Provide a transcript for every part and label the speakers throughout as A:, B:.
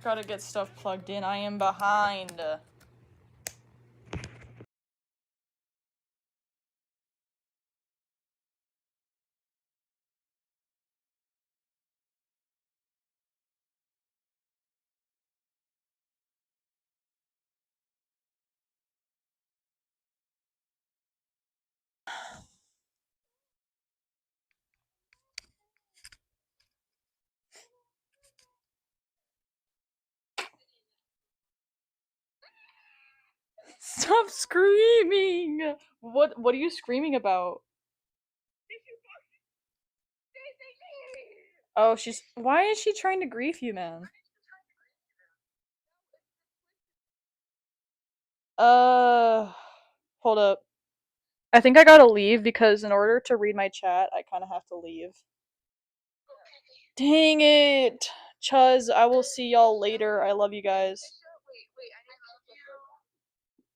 A: gotta get stuff plugged in. I am behind. Stop screaming! What are you screaming about? Oh, why is she trying to grief you, man? Hold up. I think I gotta leave because in order to read my chat, I kind of have to leave. Dang it! Chuz, I will see y'all later. I love you guys.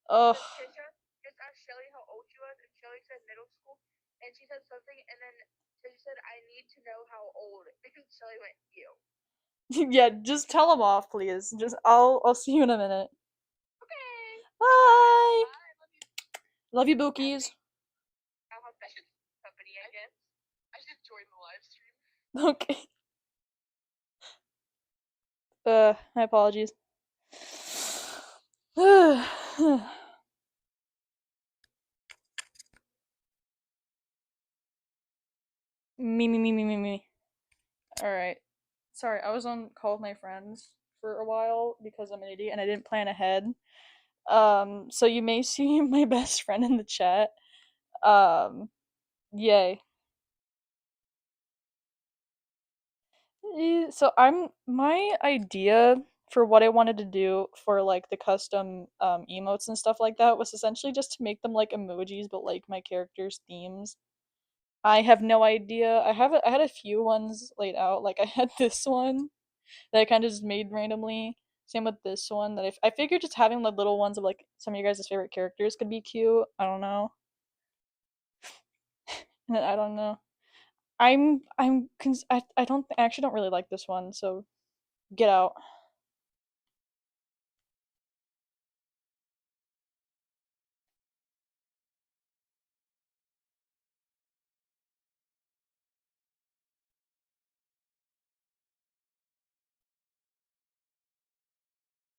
A: Ugh.
B: Just asked Shelly how old she was, and Shelly said middle school, and she said something, and then she said, I need to know how old, because Shelly went, you.
A: Yeah, just tell him off, please. I'll see you in a minute.
B: Okay.
A: Bye.
B: Bye.
A: Love you, Bookies.
B: I'll have that company, I guess. I should join the live stream.
A: Okay. My apologies. Me. Alright. Sorry, I was on call with my friends for a while because I'm an idiot and I didn't plan ahead. So you may see my best friend in the chat. Yay. So my idea for what I wanted to do for like the custom emotes and stuff like that was essentially just to make them like emojis but like my characters' themes. I have no idea. I had a few ones laid out. Like I had this one that I kind of just made randomly. Same with this one that I figured just having the little ones of like some of your guys' favorite characters could be cute. I don't know. I don't know. I actually don't really like this one, so get out.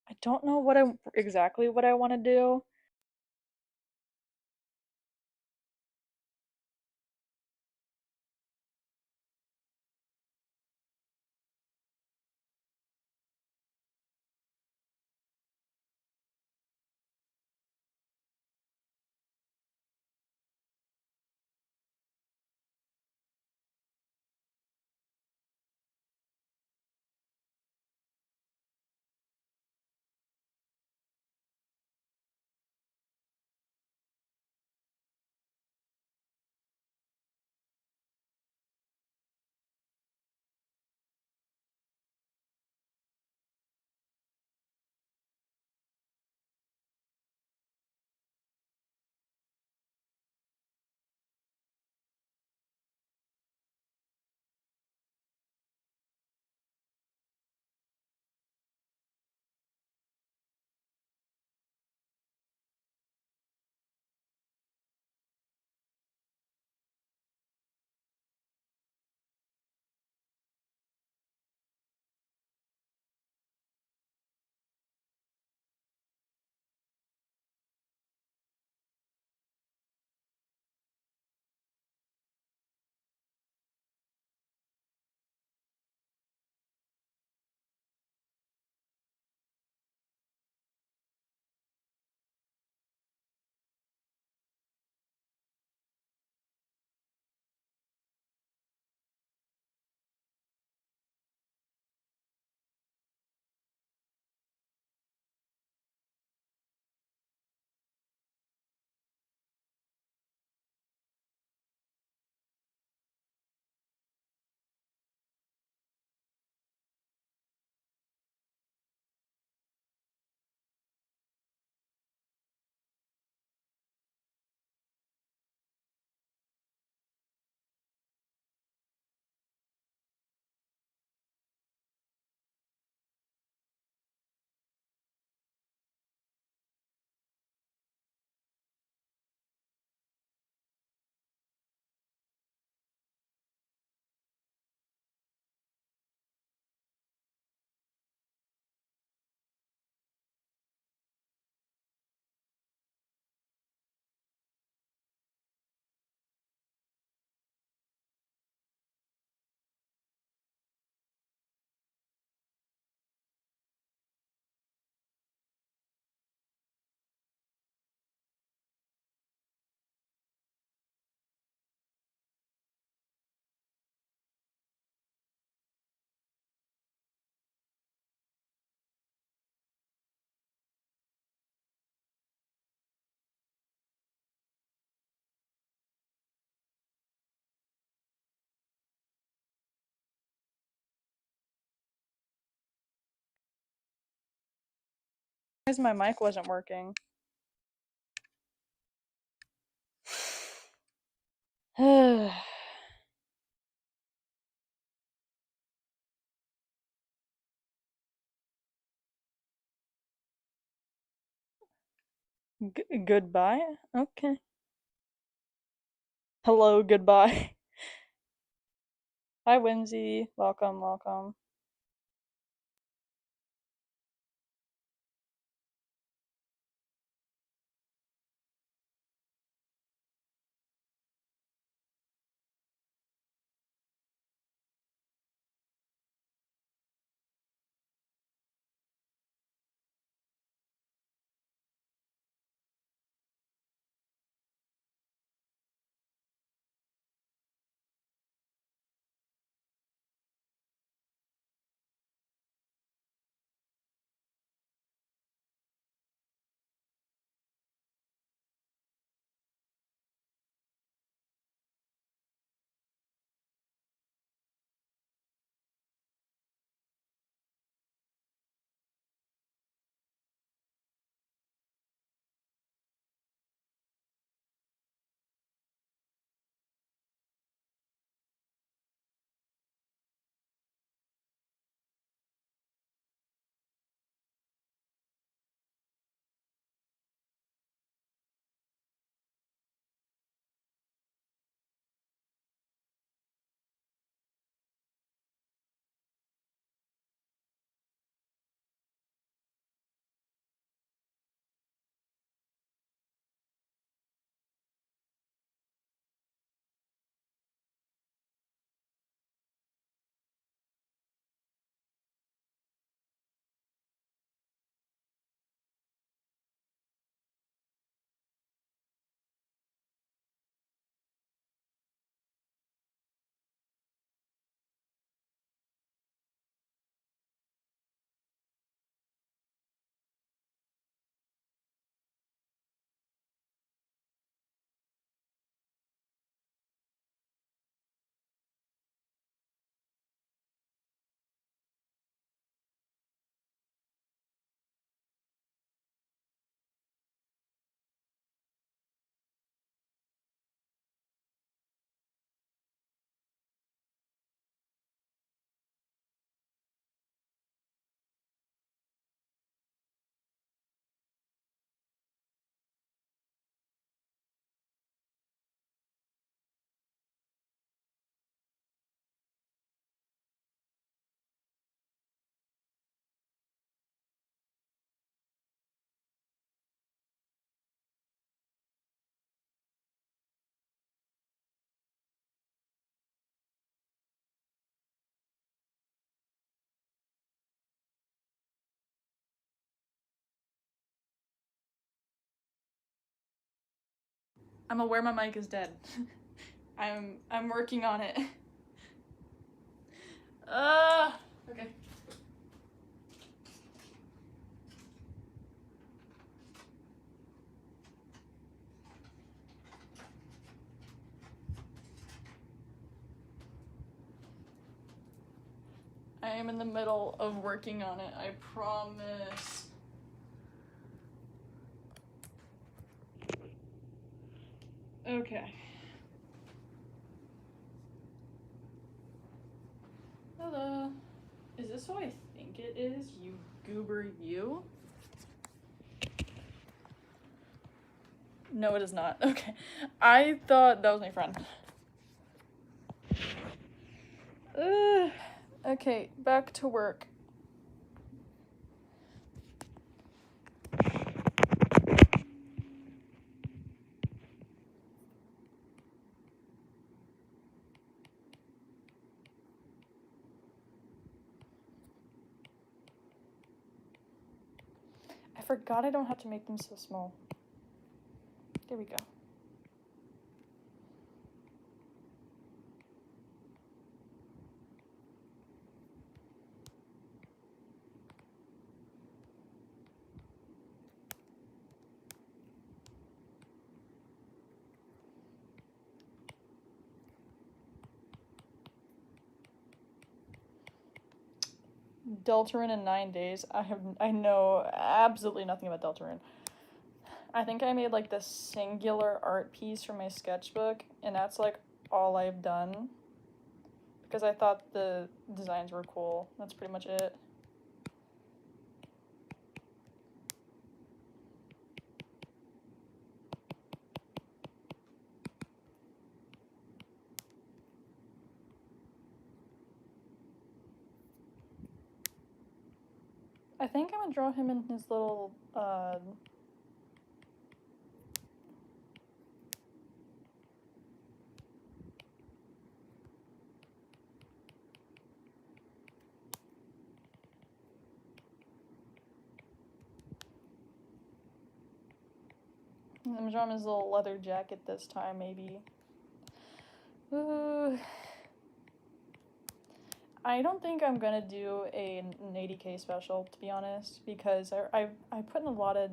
A: I don't know exactly what I want to do. Because my mic wasn't working. Goodbye? Okay. Hello, goodbye. Hi, Whimsy. Welcome, welcome. I'm aware my mic is dead. I'm working on it. Okay. I am in the middle of working on it, I promise. Okay. Hello. Is this who I think it is, you goober you? No, it is not. Okay. I thought that was my friend. Okay, back to work. I forgot I don't have to make them so small. There we go. Deltarune in 9 days. I know absolutely nothing about Deltarune. I think I made like this singular art piece for my sketchbook, and that's like all I've done because I thought the designs were cool. That's pretty much it. I think I'm gonna draw him in his little I'm gonna draw him his little leather jacket this time, maybe. Ooh. I don't think I'm gonna do an 80K special, to be honest, because I put in a lot of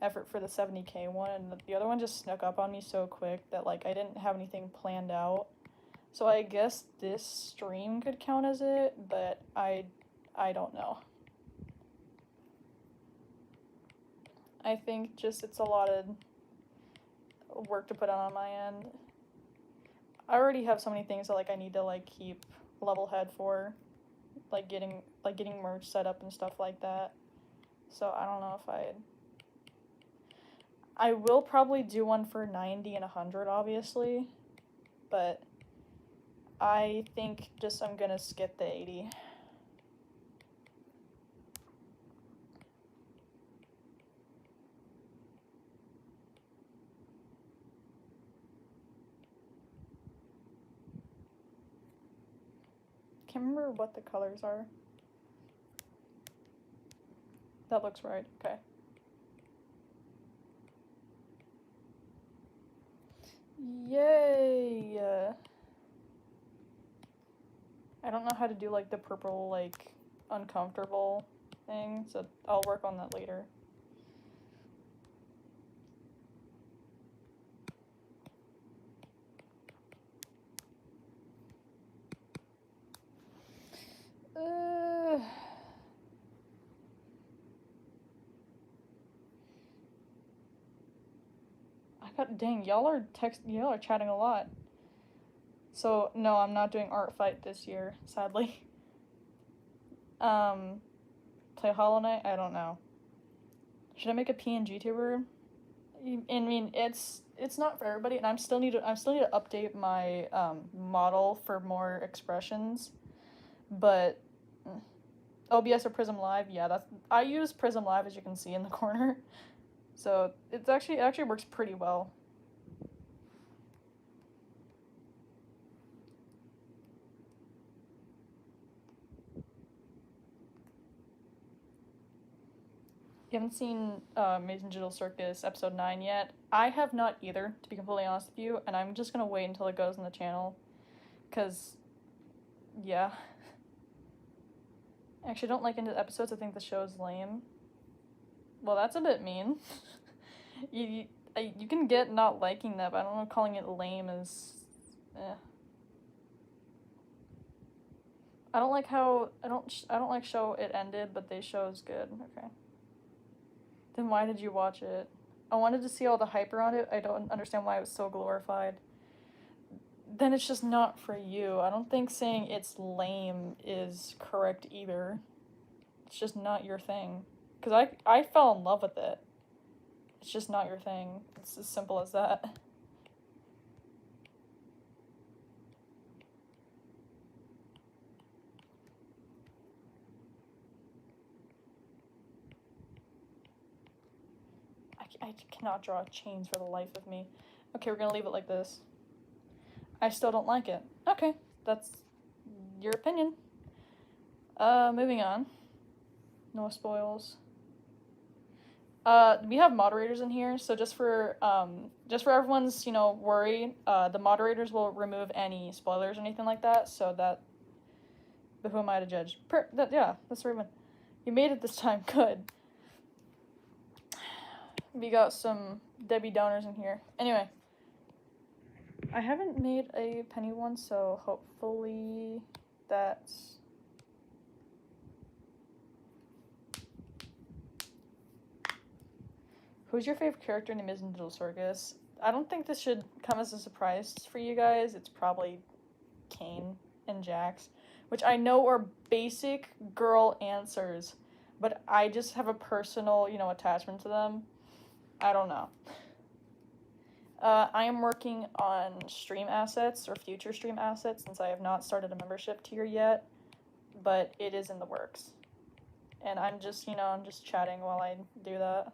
A: effort for the 70K one, and the other one just snuck up on me so quick that like I didn't have anything planned out. So I guess this stream could count as it, but I don't know. I think just it's a lot of work to put on my end. I already have so many things that like I need to like keep level head for, like getting merch set up and stuff like that. So I don't know if I will probably do one for 90 and 100 obviously, but I think just I'm gonna skip the 80. Can't remember what the colors are. That looks right. Okay. Yay! I don't know how to do like the purple like uncomfortable thing, so I'll work on that later. Dang, y'all are chatting a lot. So no, I'm not doing art fight this year, sadly. Play Hollow Knight? I don't know. Should I make a PNG tuber? I mean, it's not for everybody, and I still need to update my model for more expressions. But OBS or Prism Live, yeah, I use Prism Live as you can see in the corner, so it actually works pretty well. You haven't seen Amazing Digital Circus episode 9 yet. I have not either, to be completely honest with you, and I'm just gonna wait until it goes on the channel, cause yeah. I actually don't like into the episodes. I think the show's lame. Well, that's a bit mean. you can get not liking that, but I don't know, calling it lame is eh. I don't like how I don't like show it ended, but they show is good. Okay. Then why did you watch it? I wanted to see all the hype around it. I don't understand why it was so glorified. Then it's just not for you. I don't think saying it's lame is correct either. It's just not your thing. Because I fell in love with it. It's just not your thing. It's as simple as that. I cannot draw chains for the life of me. Okay, we're gonna leave it like this. I still don't like it. Okay, that's your opinion. Moving on. No spoils. We have moderators in here, so just for everyone's, worry, the moderators will remove any spoilers or anything like that, so that, but who am I to judge? Yeah, that's everyone. You made it this time, good. We got some Debbie Downers in here. Anyway, I haven't made a penny one, so hopefully that's Who's your favorite character in the Amazing Digital Circus? I don't think this should come as a surprise for you guys. It's probably Kane and Jax, which I know are basic girl answers, but I just have a personal, attachment to them. I don't know. I am working on stream assets or future stream assets since I have not started a membership tier yet, but it is in the works. And I'm just chatting while I do that.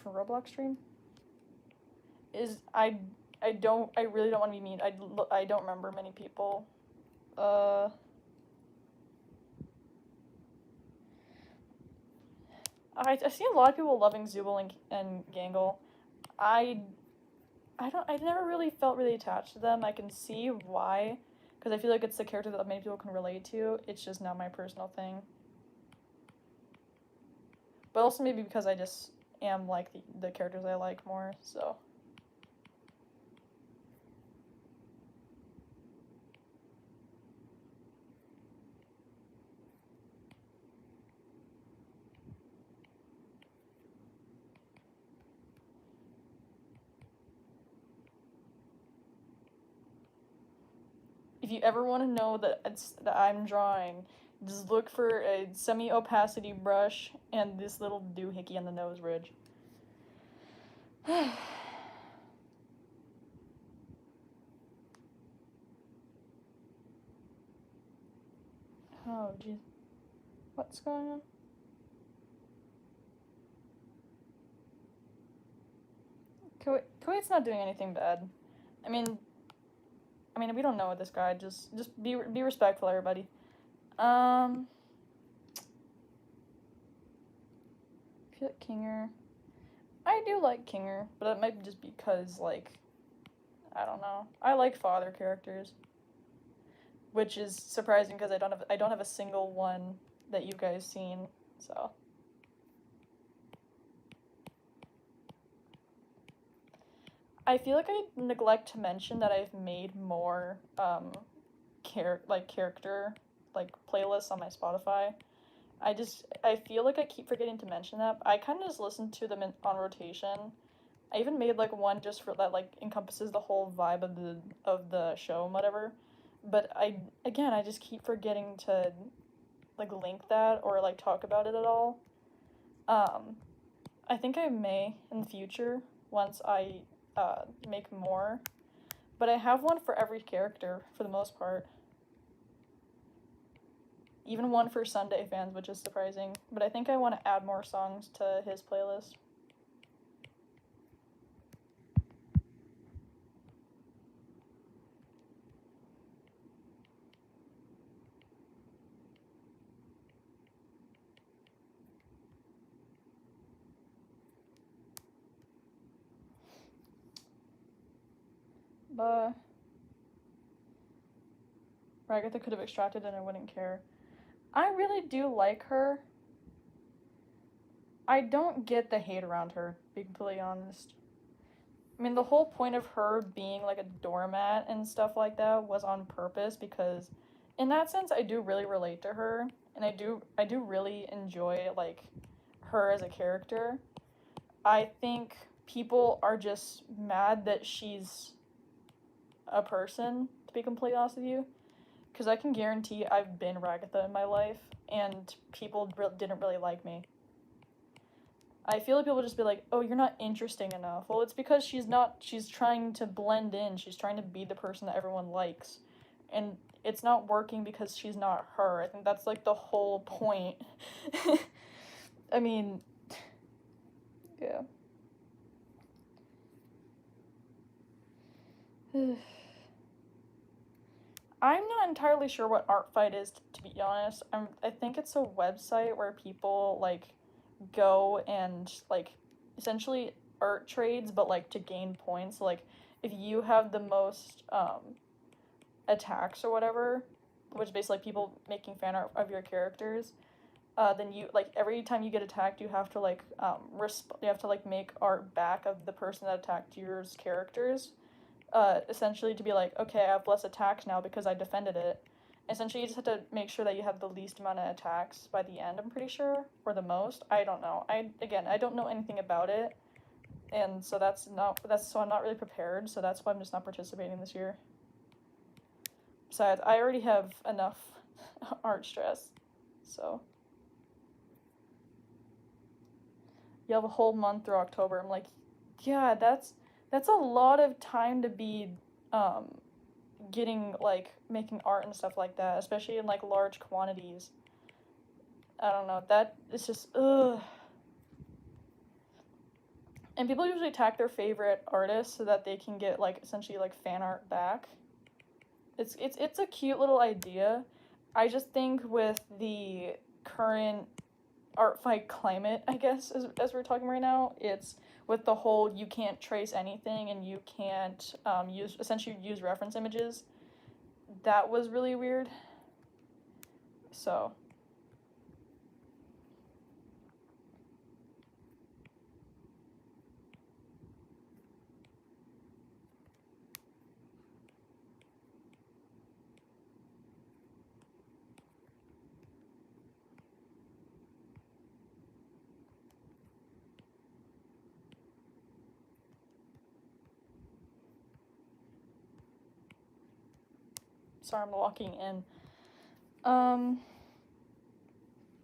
A: For Roblox stream? Is I really don't want to be mean. I don't remember many people. Uh I see a lot of people loving Zooble and Gangle. I I never really felt really attached to them. I can see why, because I feel like it's the character that many people can relate to. It's just not my personal thing. But also maybe because I just am like the characters I like more, so. If you ever want to know that I'm drawing, just look for a semi-opacity brush and this little doohickey on the nose ridge. Oh, jeez. What's going on? Kuwait's not doing anything bad. I mean, we don't know what this guy. Just be respectful, everybody. I feel like Kinger. I do like Kinger, but it might just be because I don't know. I like father characters, which is surprising because I don't have a single one that you guys seen. So. I feel like I neglect to mention that I've made more character playlists on my Spotify. I feel like I keep forgetting to mention that. I kind of just listen to them on rotation. I even made one just for that encompasses the whole vibe of the show and whatever. But I just keep forgetting to link that or talk about it at all. I think I may in the future once I make more, but I have one for every character for the most part. Even one for Sunday fans, which is surprising. But I think I want to add more songs to his playlist. But Ragatha could have extracted and I wouldn't care. I really do like her. I don't get the hate around her, to be completely honest. I mean, the whole point of her being a doormat and stuff like that was on purpose because, in that sense, I do really relate to her, and I do really enjoy her as a character. I think people are just mad that she's a person, to be completely honest with you, because I can guarantee I've been Ragatha in my life, and people didn't really like me. I feel like people just be like, "Oh, you're not interesting enough." Well, it's because she's not. She's trying to blend in. She's trying to be the person that everyone likes, and it's not working because she's not her. I think that's the whole point. I mean, yeah. I'm not entirely sure what Artfight is, to be honest. I think it's a website where people go and essentially art trades, but to gain points. If you have the most attacks or whatever, which is basically people making fan art of your characters, then you every time you get attacked, you have to you have to make art back of the person that attacked yours characters. Essentially to be okay, I have less attacks now because I defended it. Essentially, you just have to make sure that you have the least amount of attacks by the end, I'm pretty sure, or the most. I don't know. I don't know anything about it, and so so I'm not really prepared, so that's why I'm just not participating this year. Besides, I already have enough art stress, so you have a whole month through October. I'm like, yeah, that's a lot of time to be um getting like making art and stuff like that, especially in like large quantities. I don't know. That is just ugh. And people usually tag their favorite artists so that they can get like essentially like fan art back. It's a cute little idea. I just think with the current art fight climate, I guess, as we're talking right now, it's with the whole you can't trace anything and you can't use reference images. That was really weird. So sorry, I'm walking in. Um,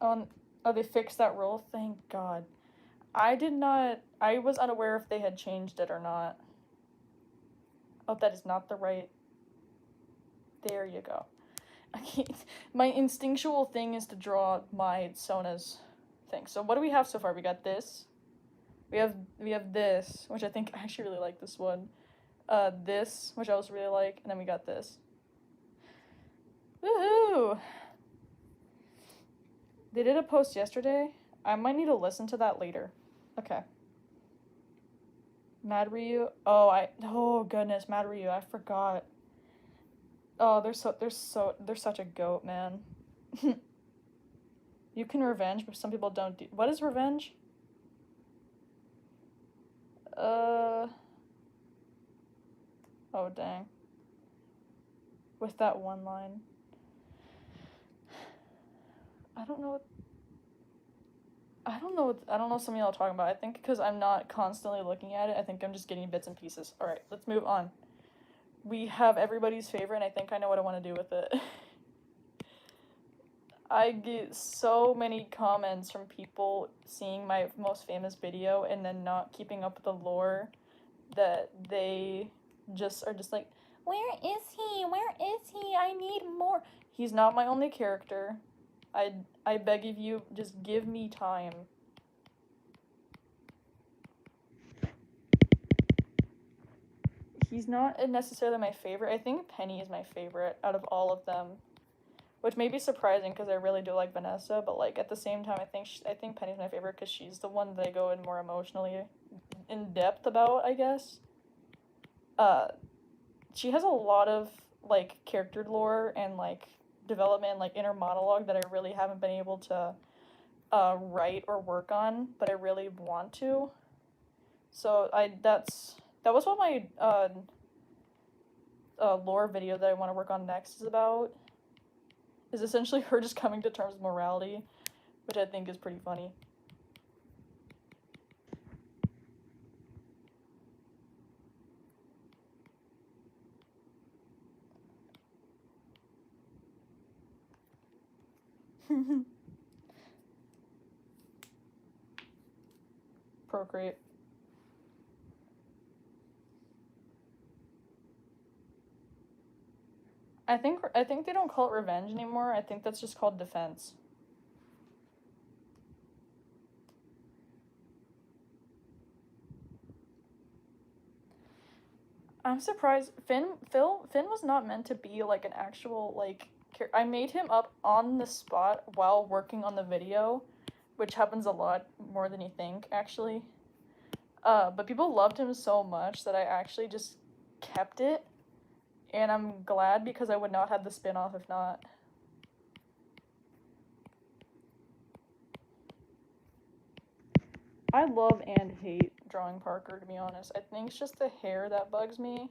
A: on oh, they fixed that rule. Thank God. I did not. I was unaware if they had changed it or not. Oh, that is not the right. There you go. My instinctual thing is to draw my Sona's thing. So what do we have so far? We got this. We have this, which I think I actually really like this one. This, which I also really like, and then we got this. Woohoo! They did a post yesterday. I might need to listen to that later. Okay. Mad Ryu. Oh goodness, Mad Ryu. I forgot. Oh, they're such a goat, man. You can revenge, but some people don't do. What is revenge? Uh. Oh dang. With that one line. I don't know. I don't know something y'all are talking about. I think because I'm not constantly looking at it, I think I'm just getting bits and pieces. All right, let's move on. We have everybody's favorite, and I think I know what I want to do with it. I get so many comments from people seeing my most famous video and then not keeping up with the lore that they just are just like, where is he? Where is he? I need more. He's not my only character. I beg of you, just give me time. He's not necessarily my favorite. I think Penny is my favorite out of all of them, which may be surprising because I really do like Vanessa. But like at the same time, I think Penny's my favorite because she's the one that I go in more emotionally in depth about. I guess. Uh, she has a lot of like character lore and like development, like inner monologue that I really haven't been able to write or work on, but I really want to. So that was what my lore video that I want to work on next is about. Is essentially her just coming to terms with morality, which I think is pretty funny. Procreate. I think they don't call it revenge anymore. I think that's just called defense. I'm surprised Finn was not meant to be like an actual like I made him up on the spot while working on the video, which happens a lot more than you think actually. But people loved him so much that I actually just kept it, and I'm glad because I would not have the spin-off if not. I love and hate drawing Parker, to be honest. I think it's just the hair that bugs me,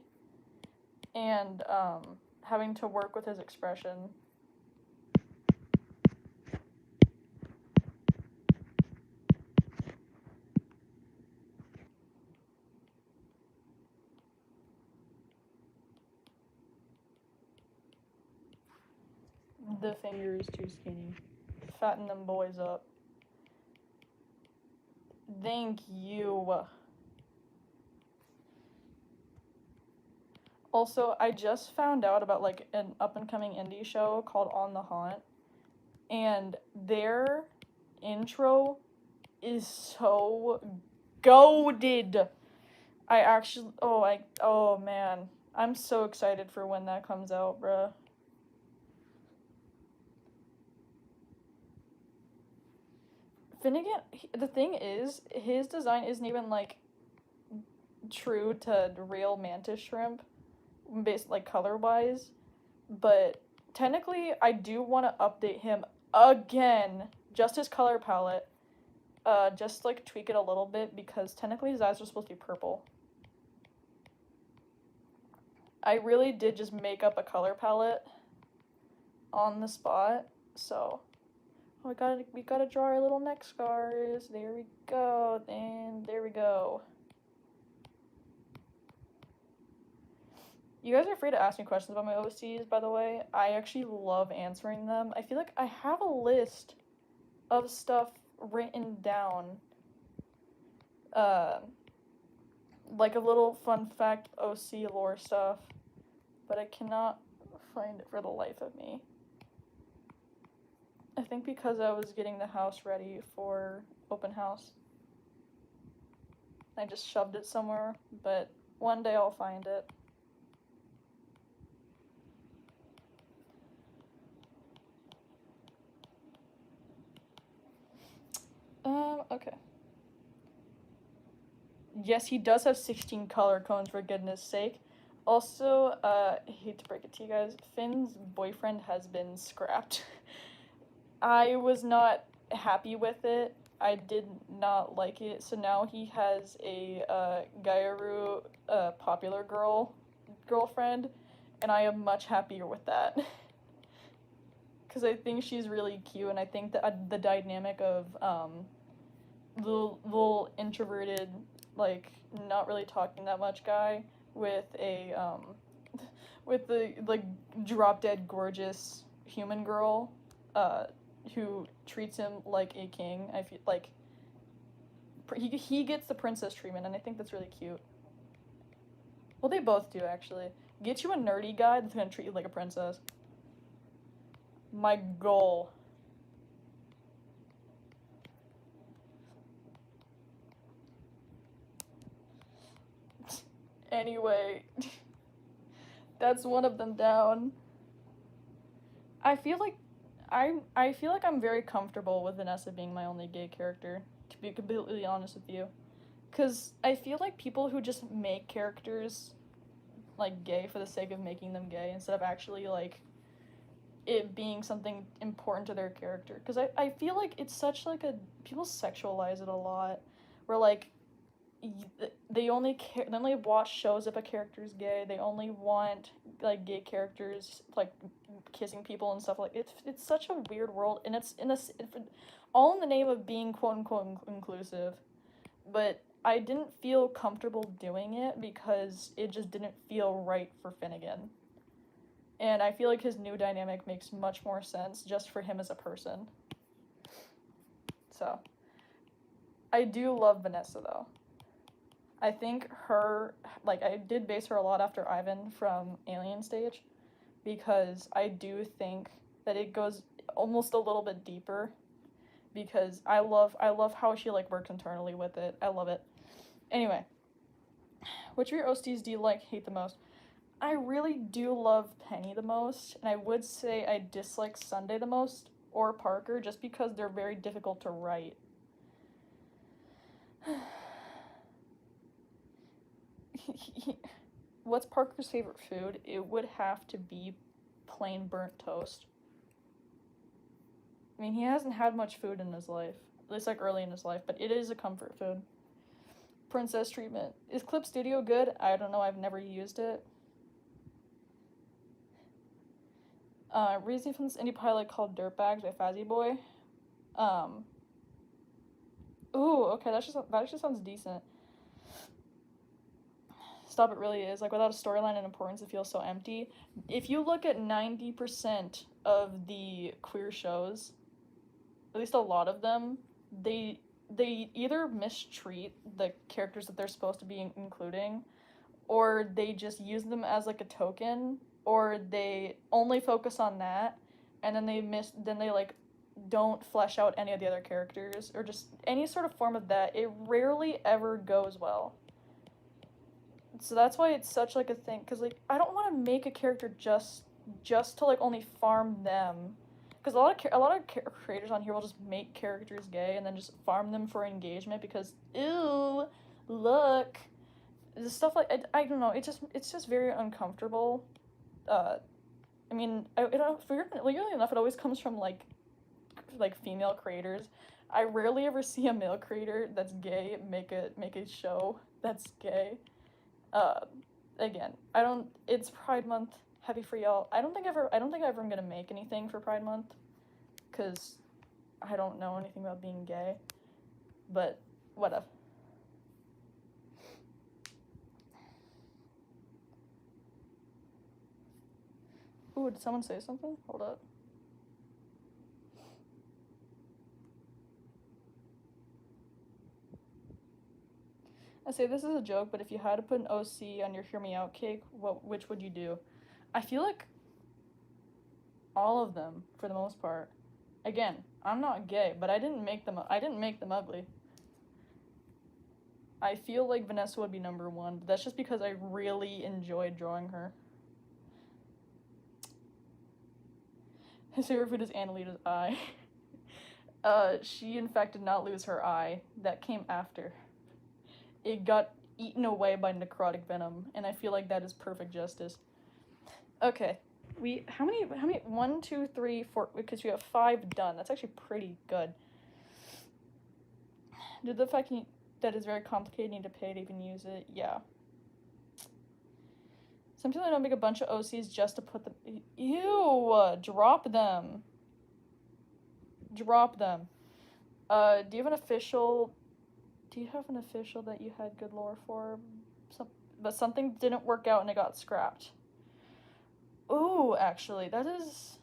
A: and having to work with his expression. The finger is too skinny. Fatten them boys up. Thank you. Also, I just found out about like an up and coming indie show called On the Haunt, and their intro is so goated. Oh man, I'm so excited for when that comes out, bruh. Finnegan, the thing is, his design isn't even like true to real mantis shrimp, based like color wise, but technically I do want to update him again, just his color palette, just like tweak it a little bit because technically his eyes are supposed to be purple. I really did just make up a color palette on the spot, so we gotta draw our little neck scars. There we go, and there we go. You guys are free to ask me questions about my OCs, by the way. I actually love answering them. I feel like I have a list of stuff written down. Like a little fun fact OC lore stuff, but I cannot find it for the life of me. I think because I was getting the house ready for open house. I just shoved it somewhere, but one day I'll find it. Okay. Yes, he does have 16 color cones, for goodness sake. Also, I hate to break it to you guys, Finn's boyfriend has been scrapped. I was not happy with it. I did not like it. So now he has a Gyaru popular girlfriend, and I am much happier with that. Because I think she's really cute, and I think that the dynamic of little introverted, like not really talking that much guy with a with the like drop dead gorgeous human girl, who treats him like a king. I feel like he gets the princess treatment, and I think that's really cute. Well, they both do actually. Get you a nerdy guy that's gonna treat you like a princess. My goal. Anyway, that's one of them down. I feel like I feel like I'm very comfortable with Vanessa being my only gay character, to be completely honest with you. Cause I feel like people who just make characters like gay for the sake of making them gay instead of actually like it being something important to their character. Because I feel like it's such like a people sexualize it a lot. Where like they only care, they only watch shows if a character's gay. They only want like gay characters like kissing people and stuff like it's such a weird world, and it's in this all in the name of being quote unquote inclusive. But I didn't feel comfortable doing it because it just didn't feel right for Finnegan. And I feel like his new dynamic makes much more sense just for him as a person. So, I do love Vanessa though. I think her, like, I did base her a lot after Ivan from Alien Stage because I do think that it goes almost a little bit deeper because I love how she, like, works internally with it. I love it. Anyway, which of your OSTs do you like, hate the most? I really do love Penny the most, and I would say I dislike Sunday the most, or Parker, just because they're very difficult to write. What's Parker's favorite food? It would have to be plain burnt toast. I mean, he hasn't had much food in his life, at least like early in his life, but it is a comfort food. Princess treatment. Is Clip Studio good? I don't know, I've never used it. Reason from this indie pilot called Dirtbags by Fazzy Boy. Ooh, okay, that actually sounds decent. stop, it really is. Like, without a storyline and importance, it feels so empty. If you look at 90% of the queer shows, at least a lot of them, they either mistreat the characters that they're supposed to be including, or they just use them as like a token, or they only focus on that, and then they like don't flesh out any of the other characters, or just any sort of form of that. It rarely ever goes well. So that's why it's such like a thing, because like I don't want to make a character just to like only farm them, because a lot of creators on here will just make characters gay and then just farm them for engagement because ew, look, the stuff like I don't know, it's just very uncomfortable. uh I mean, weirdly enough, it always comes from like female creators. I rarely ever see a male creator that's gay make a show that's gay. uh Again, I don't, it's Pride Month, happy for y'all. I don't think ever I'm gonna make anything for Pride Month, because I don't know anything about being gay, but whatever. Ooh, did someone say something? Hold up. I say this is a joke, but if you had to put an OC on your Hear Me Out cake, which would you do? I feel like all of them for the most part. Again, I'm not gay, but I didn't make them ugly. I feel like Vanessa would be number one, but that's just because I really enjoyed drawing her. His favorite food is Annalita's eye. She in fact did not lose her eye. That came after. It got eaten away by necrotic venom, and I feel like that is perfect justice. Okay. How many, 1, 2, 3, 4, because we have 5 done. That's actually pretty good. Did the fact that it's very complicated, need to pay to even use it? Yeah. Some people don't make a bunch of OCs just to put them. Ew! Drop them. Drop them. Do you have an official? Do you have an official that you had good lore for? But something didn't work out and it got scrapped. Ooh, actually, that's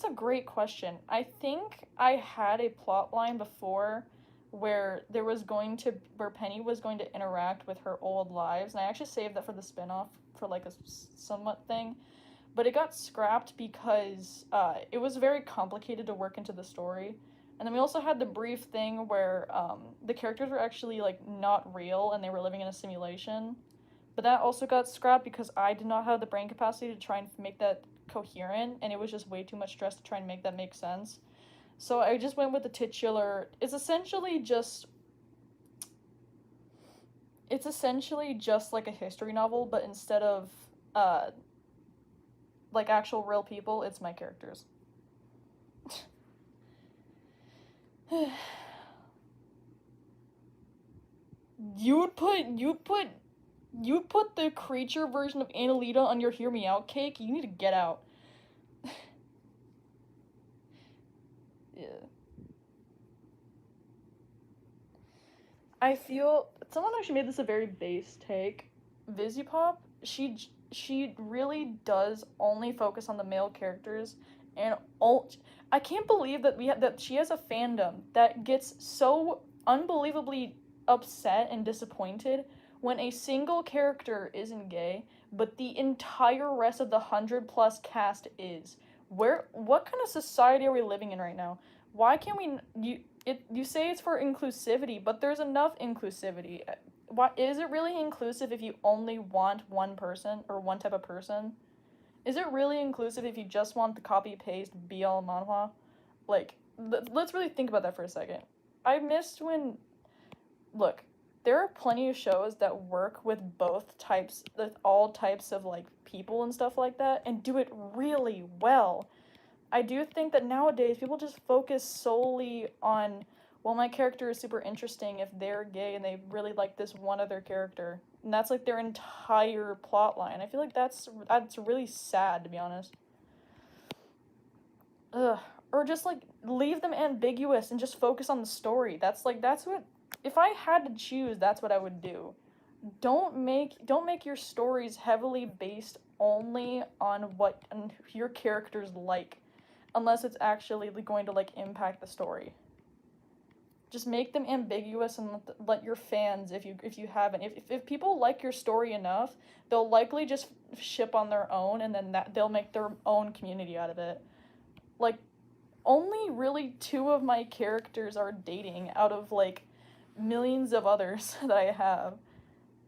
A: a great question. I think I had a plot line before where where Penny was going to interact with her old lives, and I actually saved that for the spinoff for like a somewhat thing, but it got scrapped because it was very complicated to work into the story. And then we also had the brief thing where the characters were actually like not real and they were living in a simulation. But that also got scrapped because I did not have the brain capacity to try and make that coherent, and it was just way too much stress to try and make that make sense. So I just went with the titular. It's essentially just like a history novel, but instead of uh like actual real people, it's my characters. You'd put the creature version of Annalita on your Hear Me Out cake? You need to get out. Yeah. I feel someone actually made this a very base take. Visipop, she really does only focus on the male characters, and I can't believe that she has a fandom that gets so unbelievably upset and disappointed when a single character isn't gay, but the entire rest of the 100+ cast is. What kind of society are we living in right now? Why can't you say it's for inclusivity, but there's enough inclusivity. Why is it really inclusive if you only want one person or one type of person? Is it really inclusive if you just want the copy paste BL manhwa? Like, let's really think about that for a second. I missed when, look, there are plenty of shows that work with all types of like people and stuff like that, and do it really well. I do think that nowadays people just focus solely on, well, my character is super interesting if they're gay and they really like this one other character. And that's like their entire plot line. I feel like that's really sad, to be honest. Ugh. Or just like leave them ambiguous and just focus on the story. That's what, if I had to choose, that's what I would do. don't make your stories heavily based only on what your characters like, unless it's actually going to like impact the story. Just make them ambiguous and let your fans, if you haven't, if people like your story enough, they'll likely just ship on their own, and then they'll make their own community out of it. Like, only really two of my characters are dating out of like millions of others that I have.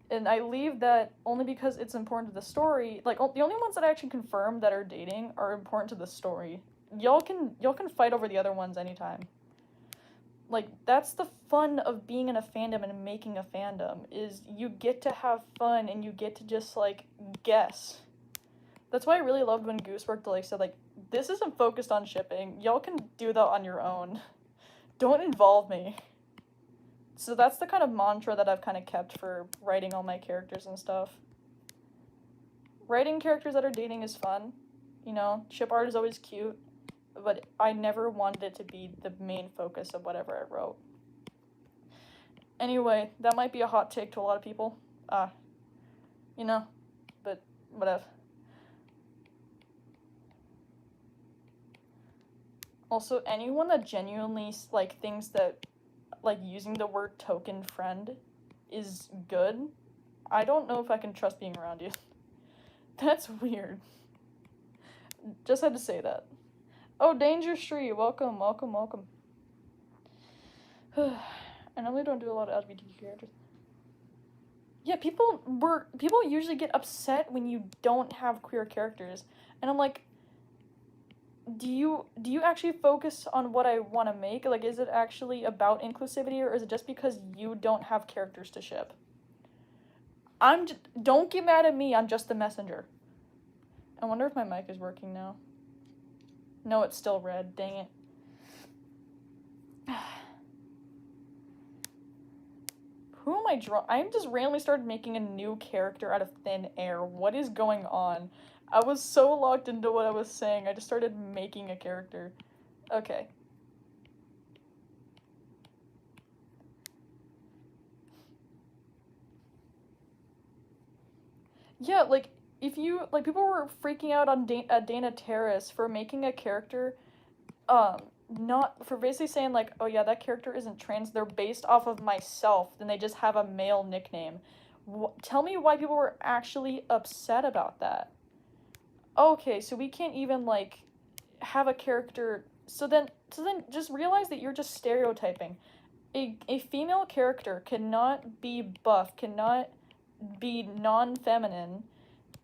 A: And I leave that only because it's important to the story. Like, the only ones that I actually confirm that are dating are important to the story. Y'all can fight over the other ones anytime. Like, that's the fun of being in a fandom and making a fandom, is you get to have fun and you get to just like guess. That's why I really loved when Goosework like said like, this isn't focused on shipping. Y'all can do that on your own. Don't involve me. So that's the kind of mantra that I've kind of kept for writing all my characters and stuff. Writing characters that are dating is fun. You know, ship art is always cute, but I never wanted it to be the main focus of whatever I wrote. Anyway, that might be a hot take to a lot of people. You know, but whatever. Also, anyone that genuinely like thinks that like using the word token friend is good, I don't know if I can trust being around you. That's weird. Just had to say that. Oh, Danger Shree, welcome. I normally don't do a lot of LGBTQ characters. Yeah, people usually get upset when you don't have queer characters, and I'm like, do you actually focus on what I want to make? Like, is it actually about inclusivity, or is it just because you don't have characters to ship? Don't get mad at me. I'm just the messenger. I wonder if my mic is working now. No, it's still red. Dang it. Who am I drawing? I just randomly started making a new character out of thin air. What is going on? I was so locked into what I was saying, I just started making a character. Okay. Yeah, like, if you, like, people were freaking out on Dana Terrace for making a character, not, for basically saying, like, oh yeah, that character isn't trans, they're based off of myself, then they just have a male nickname. Tell me why people were actually upset about that. Okay, so we can't even, like, have a character, so then just realize that you're just stereotyping. A female character cannot be buff, cannot be non-feminine,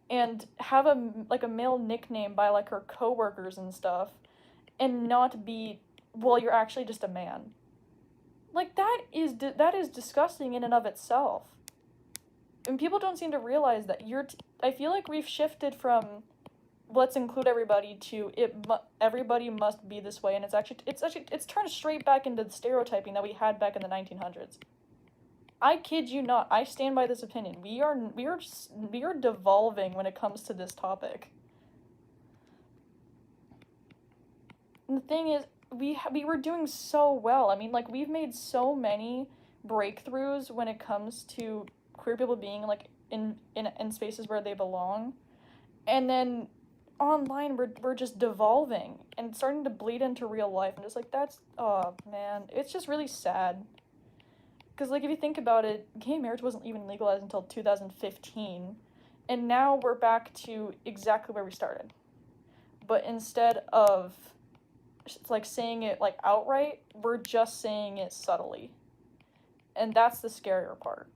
A: and have a male nickname by like her coworkers and stuff, and not be, well, you're actually just a man. Like, that is disgusting in and of itself. And people don't seem to realize that I feel like we've shifted from let's include everybody to everybody must be this way, and it's turned straight back into the stereotyping that we had back in the 1900s. I kid you not. I stand by this opinion. We are devolving when it comes to this topic. And the thing is, we were doing so well. I mean, like, we've made so many breakthroughs when it comes to queer people being like in spaces where they belong, and then online we're just devolving and starting to bleed into real life. And just like, that's, oh man, it's just really sad. Because, like, if you think about it, gay marriage wasn't even legalized until 2015, and now we're back to exactly where we started. But instead of, like, saying it, like, outright, we're just saying it subtly. And that's the scarier part.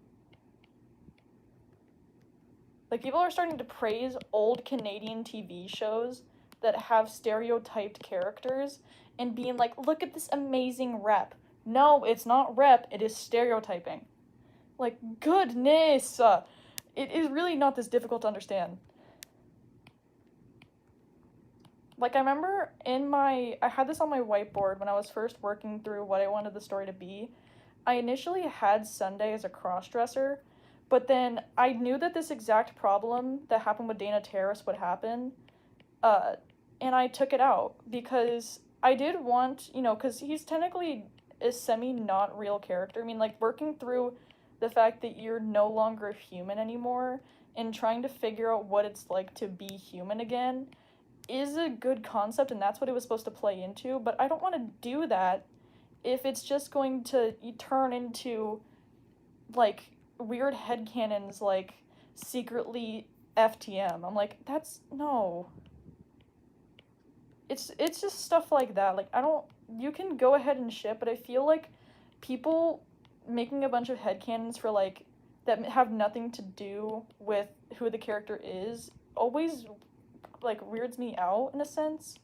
A: Like, people are starting to praise old Canadian TV shows that have stereotyped characters and being like, look at this amazing rep. No, it's not rep, it is stereotyping. Like, goodness! It is really not this difficult to understand. Like, I remember I had this on my whiteboard when I was first working through what I wanted the story to be. I initially had Sunday as a cross-dresser, but then I knew that this exact problem that happened with Dana Terrace would happen, and I took it out, because I did want, because he's technically a semi-not real character. I mean, like, working through the fact that you're no longer human anymore and trying to figure out what it's like to be human again is a good concept, and that's what it was supposed to play into, but I don't want to do that if it's just going to turn into like weird headcanons like secretly FTM. I'm like, that's no. It's just stuff like that. Like I don't you can go ahead and ship, but I feel like people making a bunch of headcanons for like that have nothing to do with who the character is always like weirds me out in a sense,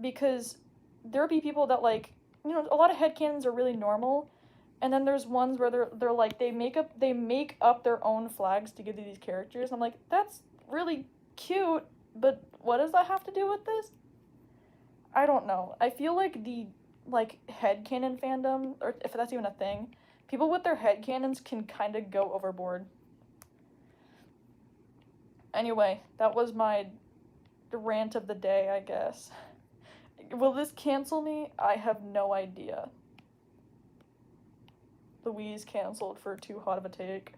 A: because there'll be people that like, a lot of headcanons are really normal, and then there's ones where they're like they make up their own flags to give to these characters. I'm like, that's really cute, but what does that have to do with this? I don't know. I feel like the like headcanon fandom, or if that's even a thing, people with their headcanons can kind of go overboard. Anyway, that was my rant of the day, I guess. Will this cancel me? I have no idea. Louise canceled for too hot of a take.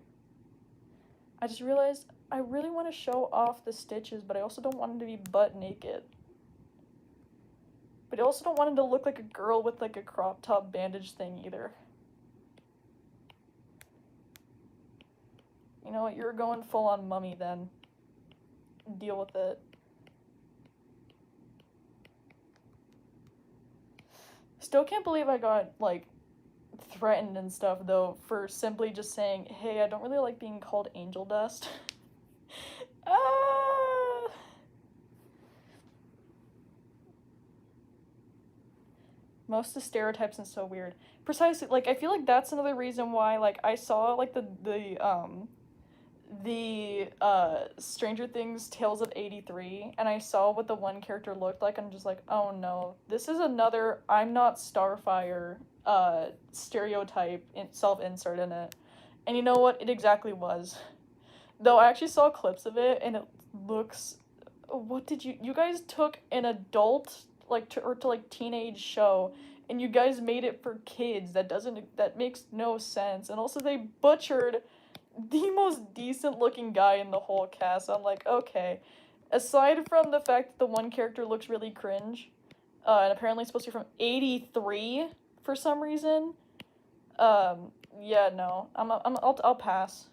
A: I just realized I really want to show off the stitches, but I also don't want him to be butt naked. But I also don't want him to look like a girl with like a crop top bandage thing either. You know what? You're going full on mummy then. Deal with it. Still can't believe I got like threatened and stuff though for simply just saying, "Hey, I don't really like being called angel dust." Ah. Most of the stereotypes and so weird. Precisely, like I feel like that's another reason why like I saw like the Stranger Things Tales of 83, and I saw what the one character looked like, and I'm just like, oh no, this is another I'm not Starfire stereotype self-insert in it. And you know what? It exactly was. Though I actually saw clips of it, and it looks. What did you guys took an adult like to like teenage show, and you guys made it for kids? That makes no sense. And also they butchered the most decent looking guy in the whole cast. I'm like, okay. Aside from the fact that the one character looks really cringe, and apparently it's supposed to be from 83 for some reason. Yeah, no. I'll pass.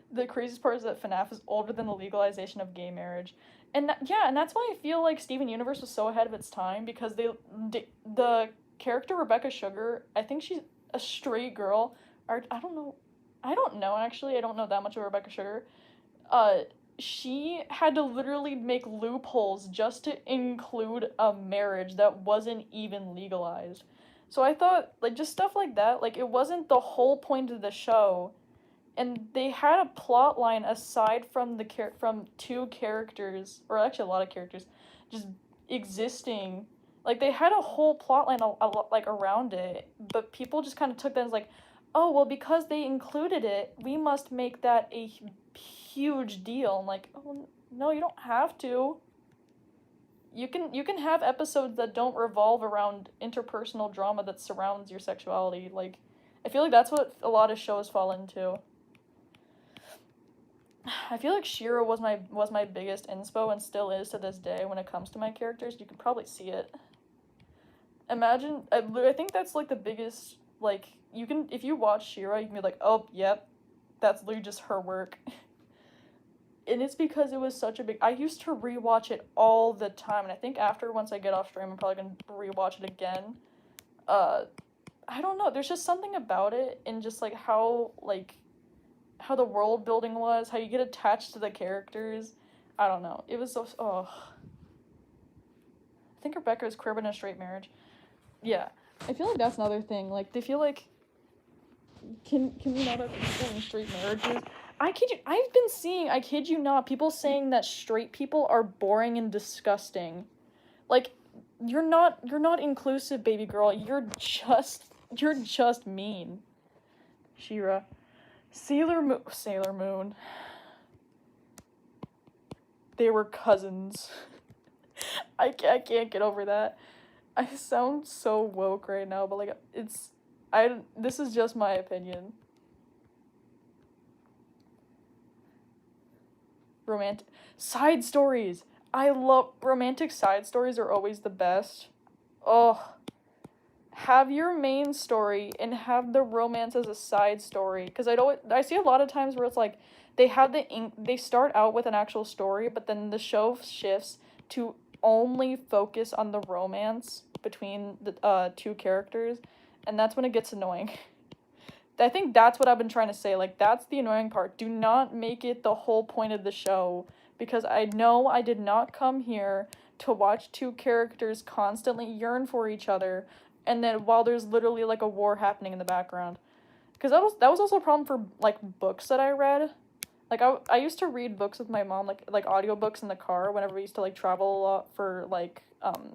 A: The craziest part is that FNAF is older than the legalization of gay marriage. And that's why I feel like Steven Universe was so ahead of its time, because the character Rebecca Sugar, I think she's a straight girl. Or I don't know actually. I don't know that much of Rebecca Sugar. Uh, she had to literally make loopholes just to include a marriage that wasn't even legalized. So I thought like just stuff like that. Like it wasn't the whole point of the show, and they had a plot line aside from from two characters, or actually a lot of characters, just existing. Like they had a whole plot line like around it, but people just kind of took that as like, oh well, because they included it, we must make that a huge deal. I'm like, oh no, you don't have to. You can have episodes that don't revolve around interpersonal drama that surrounds your sexuality. Like, I feel like that's what a lot of shows fall into. I feel like Shira was my biggest inspo, and still is to this day when it comes to my characters. You can probably see it. Imagine, I think that's like the biggest, like, you can, if you watch Shira, you can be like, oh yep, that's literally just her work. And it's because it was such a big, I used to rewatch it all the time, and I think after, once I get off stream, I'm probably gonna rewatch it again. uh I don't know, there's just something about it, and just like how the world building was, how you get attached to the characters. I don't know. It was so. Oh. I think Rebecca is queer but in a straight marriage. Yeah. I feel like that's another thing. Like, they feel like. Can we not have people in straight marriages? I kid you. I've been seeing, I kid you not, people saying that straight people are boring and disgusting. Like, you're not inclusive, baby girl. You're just mean. Shira. Sailor Moon. They were cousins. I can't get over that. I sound so woke right now, but like this is just my opinion. Romantic side stories. I love romantic side stories are always the best. Oh, have your main story and have the romance as a side story because I see a lot of times where it's like they start out with an actual story but then the show shifts to only focus on the romance between the two characters and that's when it gets annoying. I think that's what I've been trying to say. Like, that's the annoying part. Do not make it the whole point of the show. Because I know I did not come here to watch two characters constantly yearn for each other. And then while there's literally, like, a war happening in the background. Because that was also a problem for, like, books that I read. Like, I used to read books with my mom, like audiobooks in the car whenever we used to, like, travel a lot for, like,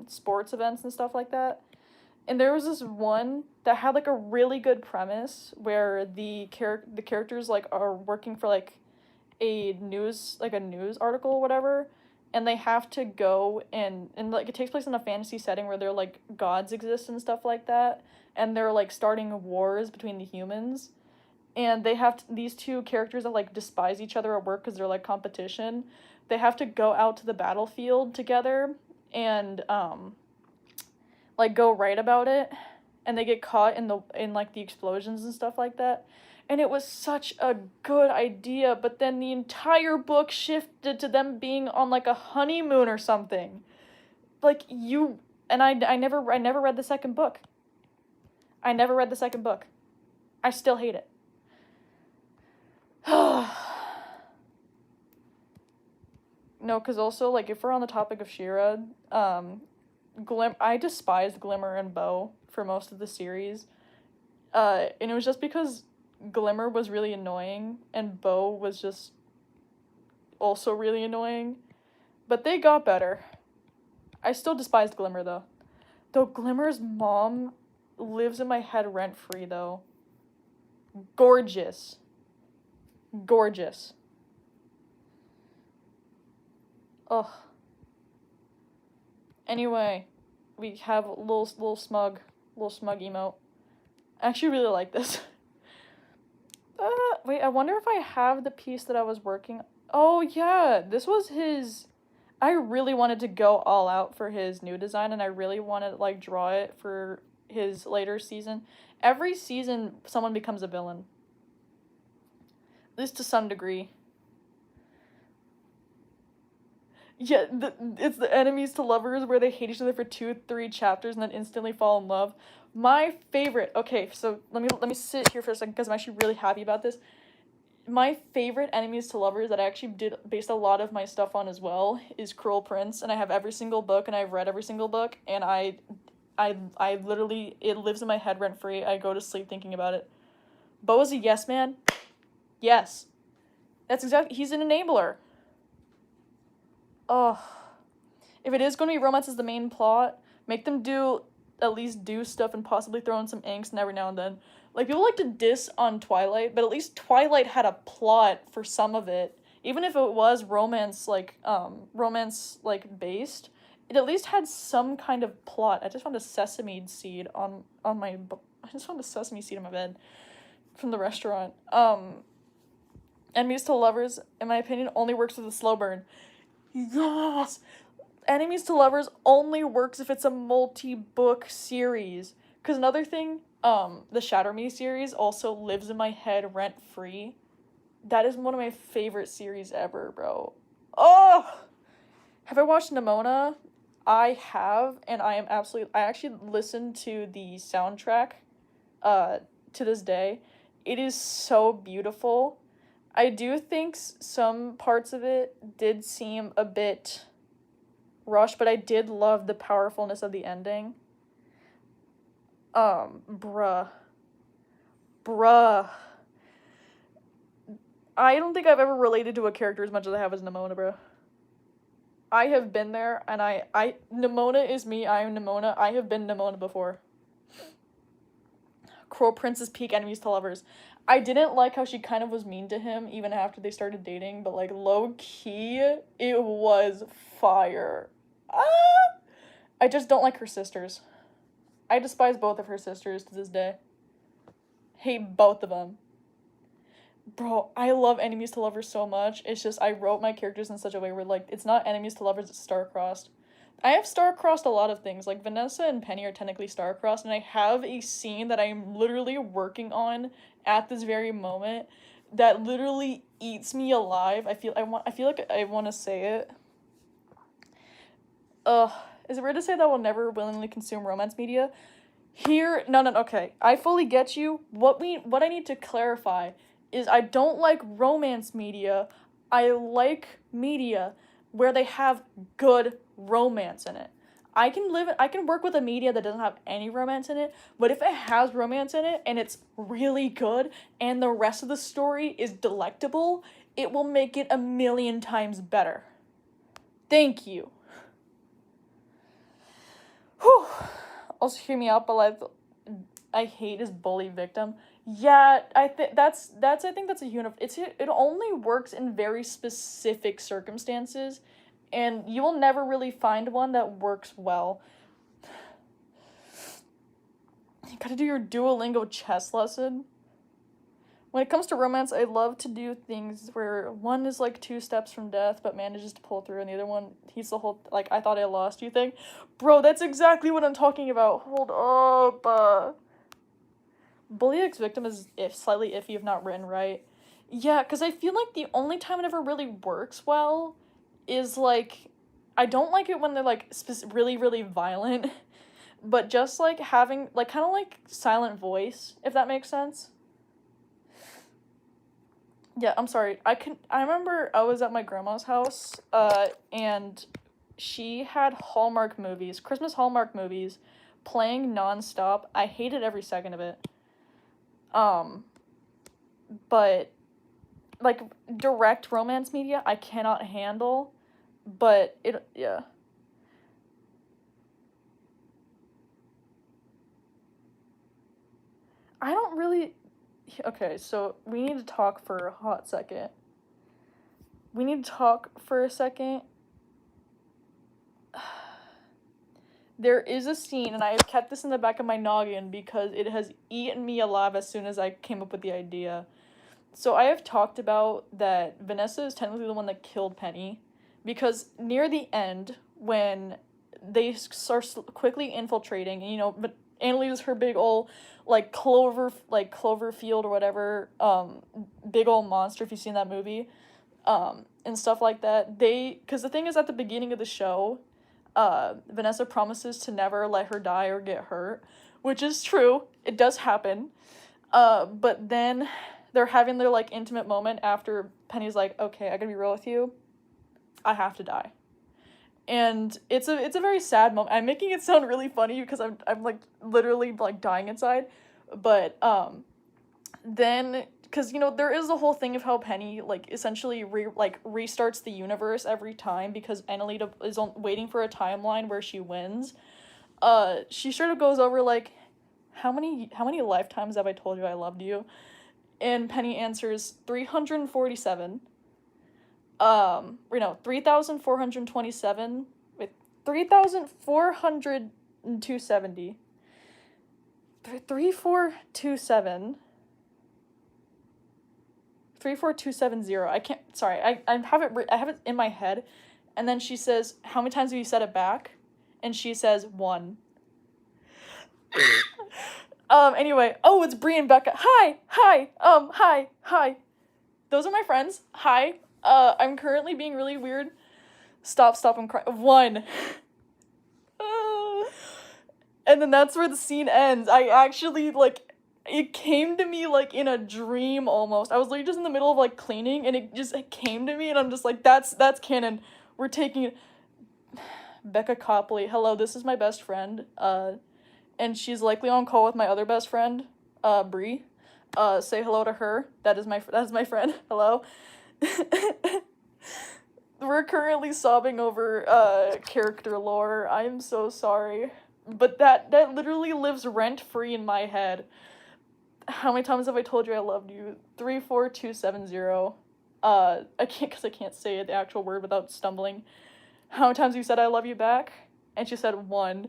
A: sports events and stuff like that. And there was this one that had like a really good premise where the characters like are working for like a news article or whatever, and they have to go and like it takes place in a fantasy setting where they're like gods exist and stuff like that, and they're like starting wars between the humans, and these two characters that like despise each other at work because they're like competition. They have to go out to the battlefield together and like go write about it, and they get caught in like the explosions and stuff like that. And it was such a good idea, but then the entire book shifted to them being on like a honeymoon or something. Like you and I never read the second book. I never read the second book. I still hate it. No, because also like if we're on the topic of Shira, I despised Glimmer and Bow for most of the series. And it was just because Glimmer was really annoying and Bow was just also really annoying. But they got better. I still despised Glimmer though. Though Glimmer's mom lives in my head rent free though. Gorgeous. Gorgeous. Ugh. Anyway, we have a little smug emote. I actually really like this. Wait, I wonder if I have the piece that I was working. Oh yeah, this was his. I really wanted to go all out for his new design, and I really wanted to like draw it for his later season. Every season, someone becomes a villain. At least to some degree. Yeah, it's the enemies to lovers where they hate each other for 2-3 chapters and then instantly fall in love. My favorite. Okay, so let me sit here for a second because I'm actually really happy about this. My favorite enemies to lovers that I actually did based a lot of my stuff on as well is Cruel Prince, and I have every single book and I've read every single book, and I literally it lives in my head rent free. I go to sleep thinking about it. Bo is a yes man. Yes, that's exactly. He's an enabler. Oh, if it is going to be romance as the main plot, make them at least do stuff and possibly throw in some angst and every now and then. Like, people like to diss on Twilight, but at least Twilight had a plot for some of it. Even if it was romance, based, it at least had some kind of plot. I just found a sesame seed I just found a sesame seed on my bed from the restaurant. Enemies to lovers, in my opinion, only works with a slow burn. Yes! Enemies to lovers only works if it's a multi-book series. Because another thing, the Shatter Me series also lives in my head rent-free. That is one of my favorite series ever, bro. Oh! Have I watched Nimona? I have, and I actually listened to the soundtrack, to this day. It is so beautiful. I do think some parts of it did seem a bit rushed, but I did love the powerfulness of the ending. Bruh. I don't think I've ever related to a character as much as I have as Nimona, bro. I have been there, and Nimona is me, I am Nimona. I have been Nimona before. Cruel Prince's peak enemies to lovers. I didn't like how she kind of was mean to him even after they started dating, but like low key, it was fire. I just don't like her sisters. I despise both of her sisters to this day. Hate both of them. Bro, I love enemies to lovers so much. It's just I wrote my characters in such a way where like it's not enemies to lovers, it's star-crossed. I have star-crossed a lot of things. Like Vanessa and Penny are technically star-crossed, and I have a scene that I'm literally working on at this very moment that literally eats me alive. I feel like I want to say it. Ugh, is it weird to say that I will never willingly consume romance media? Here, no, okay. I fully get you. What I need to clarify is I don't like romance media. I like media where they have good romance in it. I can work with a media that doesn't have any romance in it, but if it has romance in it and it's really good and the rest of the story is delectable, it will make it a million times better. Thank you. Whew. Also, hear me out, but I hate his bully victim. Yeah, I think that's it only works in very specific circumstances, and you will never really find one that works well. You gotta do your Duolingo chess lesson. When it comes to romance, I love to do things where one is like 2 steps from death but manages to pull through, and the other one, he's the whole, like, I thought I lost you thing. Bro, that's exactly what I'm talking about. Hold up. Bully X victim is slightly iffy if not written right. Yeah, because I feel like the only time it ever really works well is, like, I don't like it when they're, like, really, really violent, but just, like, having, like, kind of like silent voice, if that makes sense. Yeah, I'm sorry. I remember I was at my grandma's house, and she had Hallmark movies, Christmas Hallmark movies, playing nonstop. I hated every second of it. But, like, direct romance media, I cannot handle, but yeah. I don't really, okay, so we need to talk for a hot second. There is a scene, and I have kept this in the back of my noggin because it has eaten me alive as soon as I came up with the idea. So I have talked about that Vanessa is technically the one that killed Penny, because near the end, when they start quickly infiltrating, and, but Annalise is her big ol', Cloverfield or whatever, big ol' monster, if you've seen that movie, and stuff like that, because the thing is, at the beginning of the show, Vanessa promises to never let her die or get hurt, which is true, it does happen, but then they're having their, like, intimate moment after Penny's like, okay, I gotta be real with you, I have to die. And it's a very sad moment. I'm making it sound really funny because I'm like, literally, like, dying inside, but, then, because, there is the whole thing of how Penny, like, essentially restarts the universe every time because Annalita is waiting for a timeline where she wins. She sort of goes over, like, how many lifetimes have I told you I loved you? And Penny answers 347. 3,427. Wait, 3,402.70. 34270. 34270. I can't. Sorry, I have it in my head, and then she says, "How many times have you said it back?" And she says 1. Anyway, it's Bree and Becca. Hi. Those are my friends. Hi. I'm currently being really weird. Stop, I'm crying. 1. And then that's where the scene ends. I actually, like, it came to me, like, in a dream almost. I was literally just in the middle of, like, cleaning, and it came to me, and I'm just like, that's canon. We're taking it. Becca Copley. Hello, this is my best friend. And she's likely on call with my other best friend, Bree. Say hello to her. That is my friend. Hello. We're currently sobbing over character lore. I am so sorry. But that literally lives rent-free in my head. How many times have I told you I loved you? 34270. I can't say the actual word without stumbling. How many times have you said I love you back? And she said 1.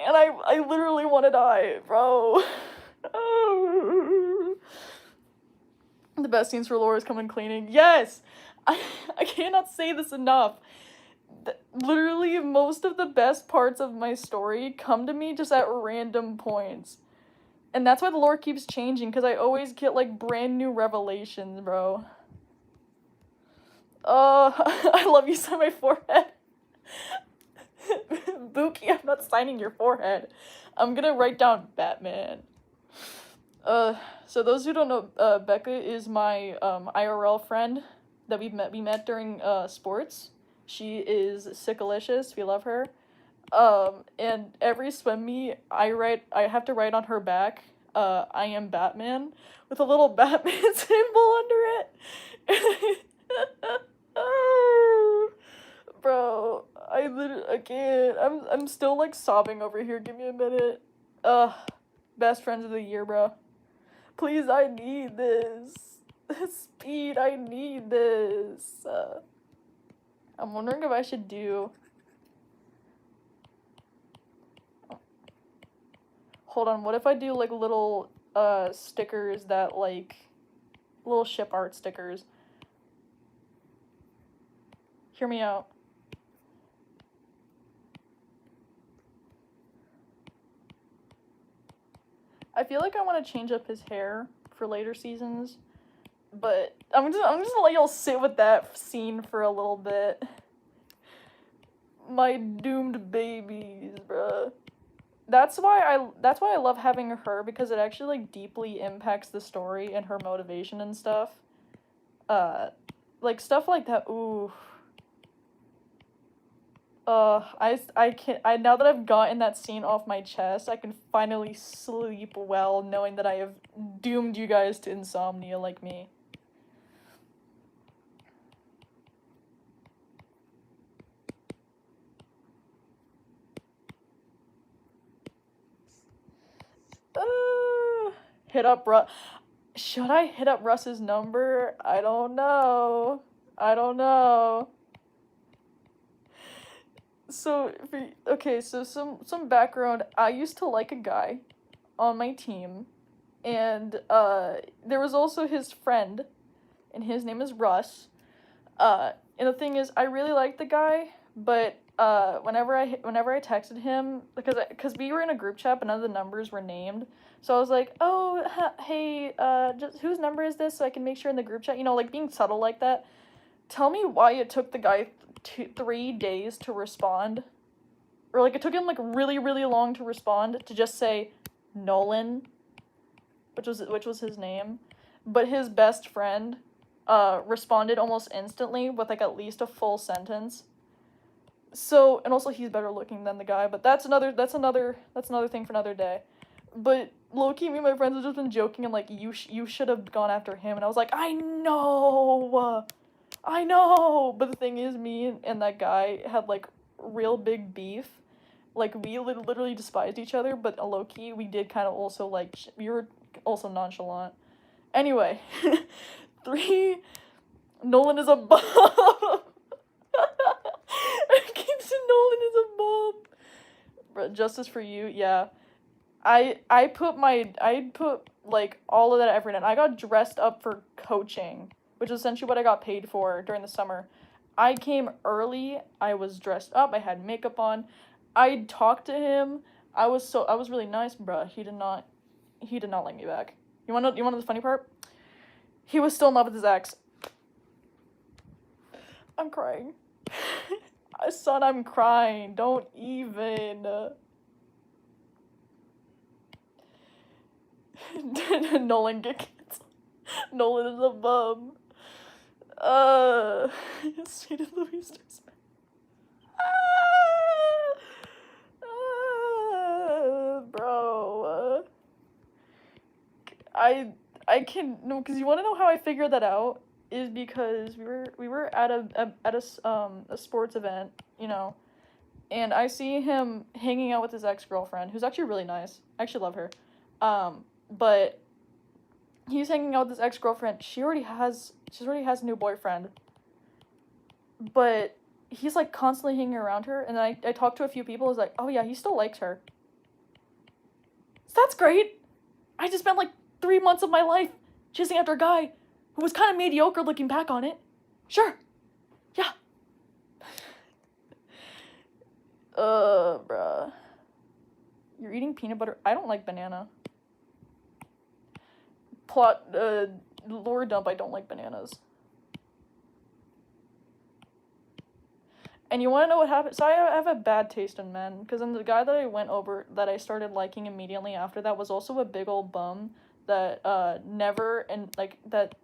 A: And I literally want to die, bro. Oh. The best scenes for Laura is coming cleaning. Yes! I cannot say this enough. Literally, most of the best parts of my story come to me just at random points. And that's why the lore keeps changing, because I always get, like, brand new revelations, bro. I love you, sign my forehead. Buki, I'm not signing your forehead. I'm gonna write down Batman. So those who don't know, Becca is my, IRL friend that we met during, sports. She is sickalicious, we love her. And every swim meet, I have to write on her back, I am Batman, with a little Batman symbol under it. Bro, I can't. I'm still like sobbing over here. Give me a minute. Best friends of the year, bro. Please, I need this. Speed, I need this. I'm wondering if I should do. Hold on, what if I do like little stickers that like little ship art stickers? Hear me out. I feel like I want to change up his hair for later seasons, but I'm just gonna let y'all sit with that scene for a little bit. My doomed babies, bruh. That's why I love having her, because it actually like deeply impacts the story and her motivation and stuff. Like stuff like that. Ooh. Now that I've gotten that scene off my chest, I can finally sleep well knowing that I have doomed you guys to insomnia like me. Hit up Russ. Should I hit up Russ's number? I don't know. So, okay, so some background. I used to like a guy on my team, and there was also his friend, and his name is Russ. And the thing is, I really liked the guy, but whenever I texted him, because we were in a group chat, but none of the numbers were named, so I was like, oh, hey, just whose number is this, so I can make sure in the group chat, like being subtle like that. Tell me why it took the guy 3 days to respond, or like it took him like really really long to respond to just say Nolan, which was his name, but his best friend responded almost instantly with like at least a full sentence. So, and also he's better looking than the guy, but that's another thing for another day. But low-key, me and my friends have just been joking. I'm like, you should have gone after him, and I was like, I know. But the thing is, me and that guy had like real big beef. Like we literally despised each other, but low-key we did kind of also like we were also nonchalant. Anyway, 3. Nolan is a bomb. I keep saying Nolan is a bomb. But justice for you, yeah. I put like all of that effort in. I got dressed up for coaching, which is essentially what I got paid for during the summer. I came early. I was dressed up. I had makeup on. I talked to him. I was really nice, bruh. He did not like me back. You wanna know the funny part? He was still in love with his ex. I'm crying. Son, I'm crying. Don't even. Nolan get canceled. Nolan is a bum. Shaded-Louise does. Bro. I can no, because you want to know how I figured that out is because we were at a sports event, and I see him hanging out with his ex-girlfriend, who's actually really nice. I actually love her. But he's hanging out with his ex-girlfriend. She already has a new boyfriend. But he's like constantly hanging around her, and I talked to a few people. I was like, oh yeah, he still likes her. So that's great. I just spent like 3 months of my life chasing after a guy who was kind of mediocre looking back on it. Sure. Yeah. Bruh. You're eating peanut butter. I don't like banana. Lore dump, I don't like bananas. And you want to know what happened? So I have a bad taste in men, because then the guy that I went over, that I started liking immediately after that, was also a big old bum that, never, and, like, that,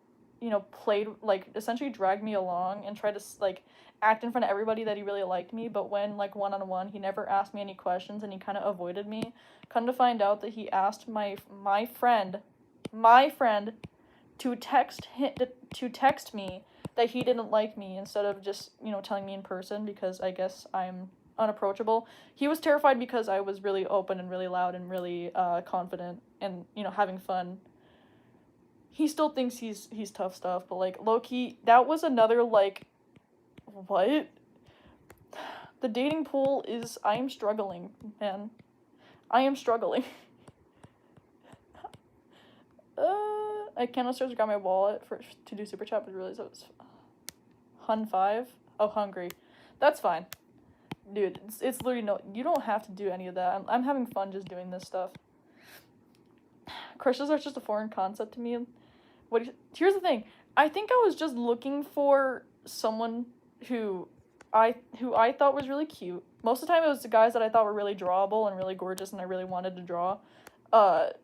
A: you know, played, like, essentially dragged me along and tried to, like, act in front of everybody that he really liked me, but when, like, one-on-one, he never asked me any questions, and he kind of avoided me. Come to find out that he asked my friend, to text me that he didn't like me instead of just, you know, telling me in person, because I guess I'm unapproachable. He was terrified because I was really open and really loud and really confident and, you know, having fun. He still thinks he's tough stuff, but like low-key, that was another like, what? The dating pool is, I am struggling, man. I am struggling. I can't necessarily grab my wallet to do super chat, but I realized it was Hun 5. Oh, hungry. That's fine. Dude, it's literally no, you don't have to do any of that. I'm having fun just doing this stuff. Crushes are just a foreign concept to me. Here's the thing. I think I was just looking for someone who I thought was really cute. Most of the time it was the guys that I thought were really drawable and really gorgeous and I really wanted to draw. But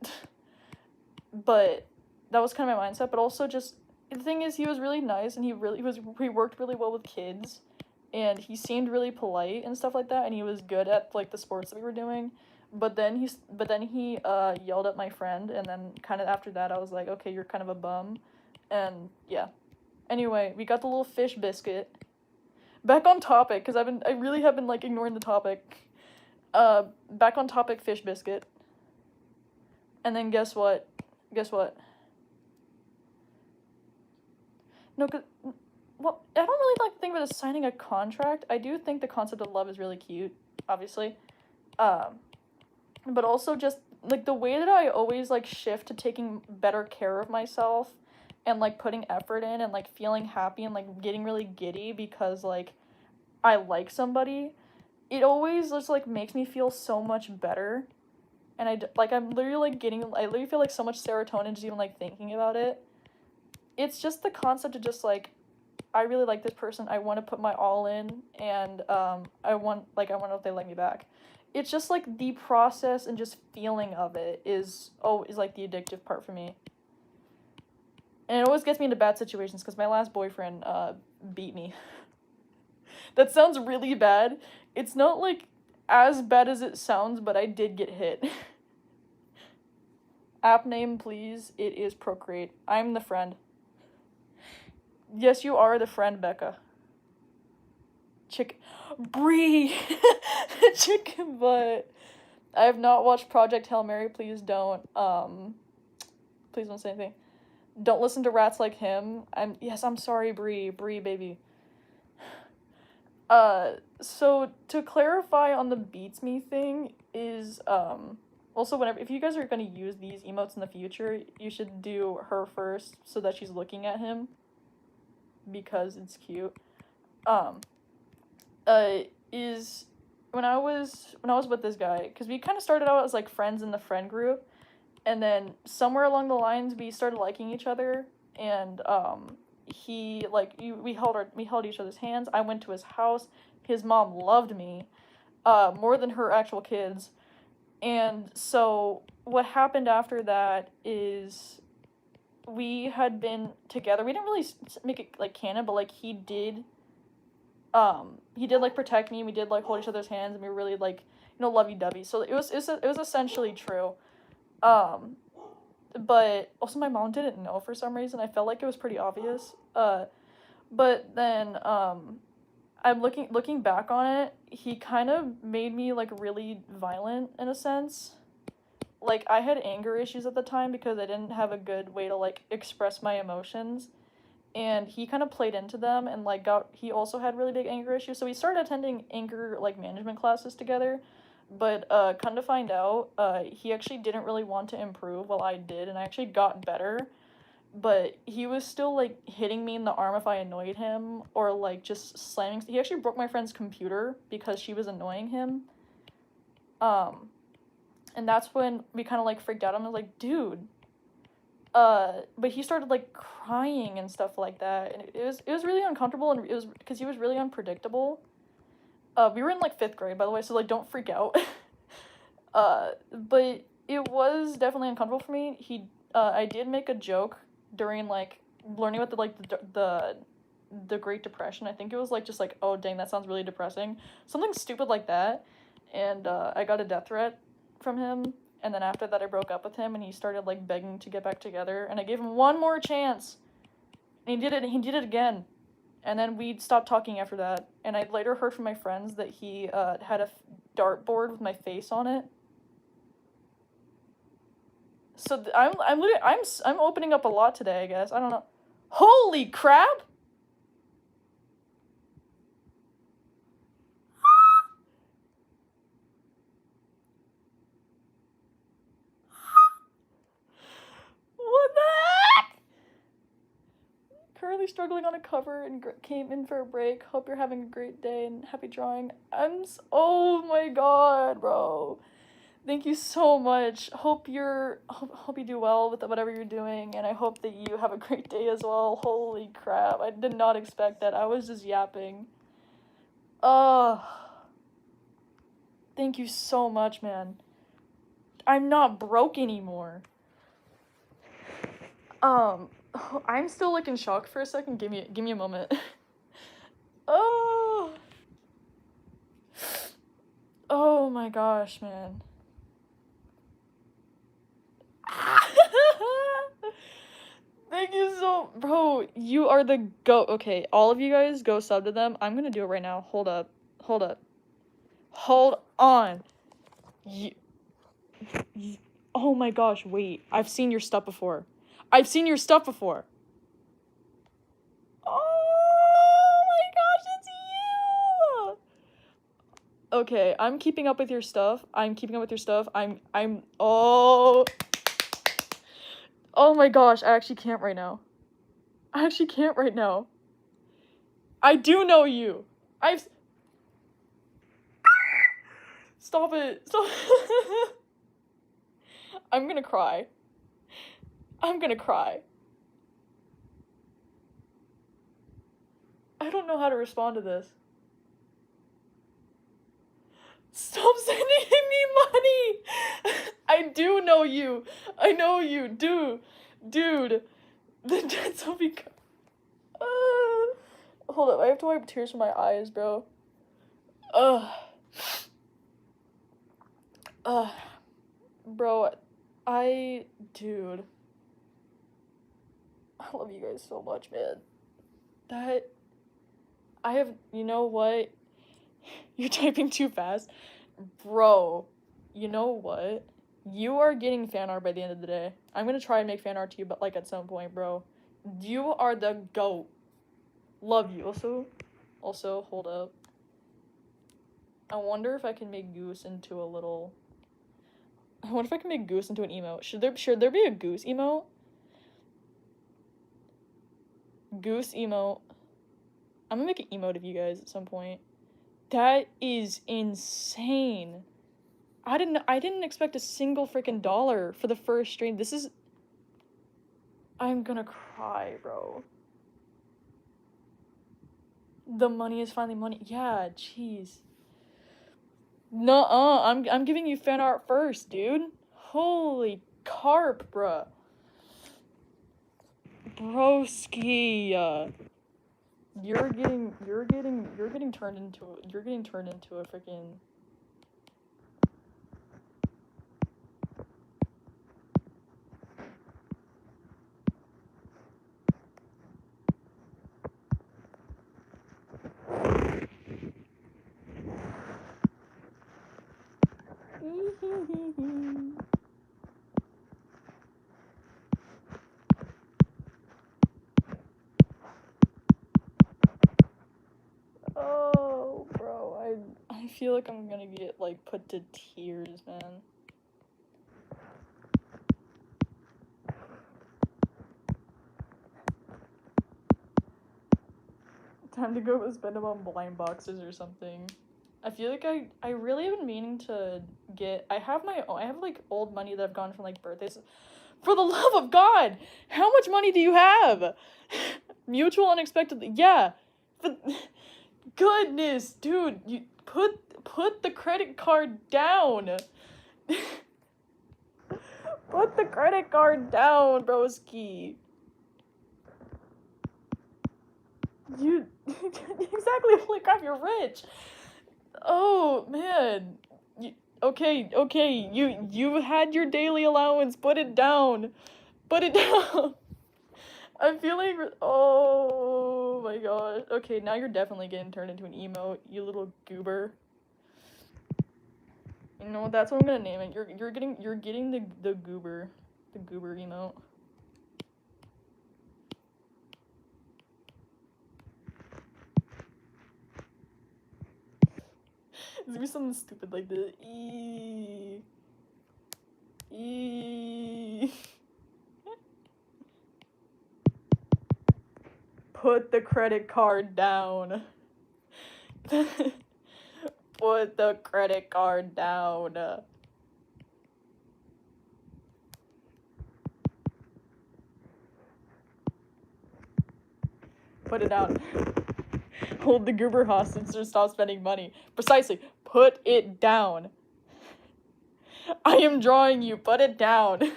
A: that was kind of my mindset, but also just, the thing is, he was really nice, and he worked really well with kids, and he seemed really polite and stuff like that, and he was good at, like, the sports that we were doing, but then he yelled at my friend, and then kind of after that, I was like, okay, you're kind of a bum, and yeah. Anyway, we got the little fish biscuit. Back on topic, because I really have been, like, ignoring the topic. Back on topic, fish biscuit. And then guess what? No, well, I don't really like to think of it as signing a contract. I do think the concept of love is really cute, obviously. But also just, like, the way that I always, like, shift to taking better care of myself and, like, putting effort in and, like, feeling happy and, like, getting really giddy because, like, I like somebody, it always just, like, makes me feel so much better. And I'm literally, like, I literally feel, like, so much serotonin just even, like, thinking about it. It's just the concept of just, like, I really like this person, I want to put my all in, and, I want to if they like me back. It's just, like, the process and just feeling of it is like, the addictive part for me. And it always gets me into bad situations, because my last boyfriend, beat me. That sounds really bad. It's not, like, as bad as it sounds, but I did get hit. App name, please. It is Procreate. I'm the friend. Yes, you are the friend, Becca. Bree! Chicken butt. I have not watched Project Hail Mary. Please don't. Please don't say anything. Don't listen to rats like him. I'm sorry, Bree, baby. So to clarify on the beats me thing is, also if you guys are gonna use these emotes in the future, you should do her first so that she's looking at him, because it's cute. Is when I was with this guy, because we kind of started out as, like, friends in the friend group, and then somewhere along the lines we started liking each other, and he, like, we held each other's hands. I went to his house. His mom loved me more than her actual kids. And so what happened after that is we had been together. We didn't really make it, like, canon, but, like, he did like, protect me, and we did, like, hold each other's hands, and we were really, like, you know, lovey-dovey. So it was essentially true. But also my mom didn't know for some reason. I felt like it was pretty obvious. But then, I'm looking back on it, he kind of made me, like, really violent in a sense. Like, I had anger issues at the time because I didn't have a good way to, like, express my emotions. And he kind of played into them, and, like, he also had really big anger issues. So we started attending anger, like, management classes together. But come to find out, he actually didn't really want to improve while I did, and I actually got better. But he was still like hitting me in the arm if I annoyed him, or like just slamming. He actually broke my friend's computer because she was annoying him. Um, and that's when we kind of like freaked out. I was like, dude. But he started like crying and stuff like that, and it was really uncomfortable, and it was because he was really unpredictable. We were in like 5th grade, by the way, so like don't freak out. But it was definitely uncomfortable for me. I did make a joke during like learning about the Great Depression. I think it was like just like, oh dang, that sounds really depressing, something stupid like that, and I got a death threat from him. And then after that, I broke up with him, and he started like begging to get back together. And I gave him one more chance, and he did it. And he did it again, and then we stopped talking after that. And I later heard from my friends that he had a dartboard with my face on it. So I'm literally I'm opening up a lot today, I guess. I don't know. Holy crap! What the heck? Currently struggling on a cover and came in for a break. Hope you're having a great day and happy drawing. Oh my god, bro. Thank you so much. Hope you do well with whatever you're doing, and I hope that you have a great day as well. Holy crap. I did not expect that. I was just yapping. Thank you so much, man. I'm not broke anymore. I'm still like in shock for a second. Give me a moment. Oh. Oh my gosh, man. Thank you so, bro. You are the goat. Okay, all of you guys go sub to them. I'm gonna do it right now. Hold up. Hold up. Hold on. Oh my gosh, wait. I've seen your stuff before. I've seen your stuff before. Oh my gosh, it's you. Okay, I'm keeping up with your stuff. Oh. Oh my gosh, I actually can't right now. I do know you. I've. Stop it. Stop. I'm gonna cry. I don't know how to respond to this. Stop sending me money! I do know you. I know you. Dude. That's so because. Hold up, I have to wipe tears from my eyes, bro. Bro, dude. I love you guys so much, man. You know what? You're typing too fast. Bro, you know what? You are getting fan art by the end of the day. I'm gonna try and make fan art to you, but like at some point, bro. You are the GOAT. Love you. Also, hold up. I wonder if I can make Goose into a little. I wonder if I can make Goose into an emote. Should there be a Goose emote? Goose emote. I'm gonna make an emote of you guys at some point. That is insane. I didn't expect a single freaking dollar for the first stream. I'm gonna cry, bro. The money is finally money. Yeah, jeez. Nuh-uh, I'm giving you fan art first, dude. Holy carp, bruh. Broski. You're getting turned into a freaking. Oh, bro, I feel like I'm gonna get, like, put to tears, man. Time to go spend them on blind boxes or something. I feel like I really have been meaning to get. I have like old money that I've gotten from like birthdays. For the love of God, how much money do you have? Mutual unexpectedly, yeah. But goodness, dude, you put the credit card down. Put the credit card down, broski. You exactly. Holy crap, you're rich. Oh man. Okay. You had your daily allowance. Put it down. Put it down. I'm feeling. Oh my gosh. Okay, now you're definitely getting turned into an emo, you little goober. You know, that's what I'm gonna name it. You're getting the goober emote. It's gonna be something stupid like this. Put the credit card down. Put the credit card down. Put it down. Hold the goober hostage to stop spending money. Precisely. Put it down. I am drawing you. Put it down.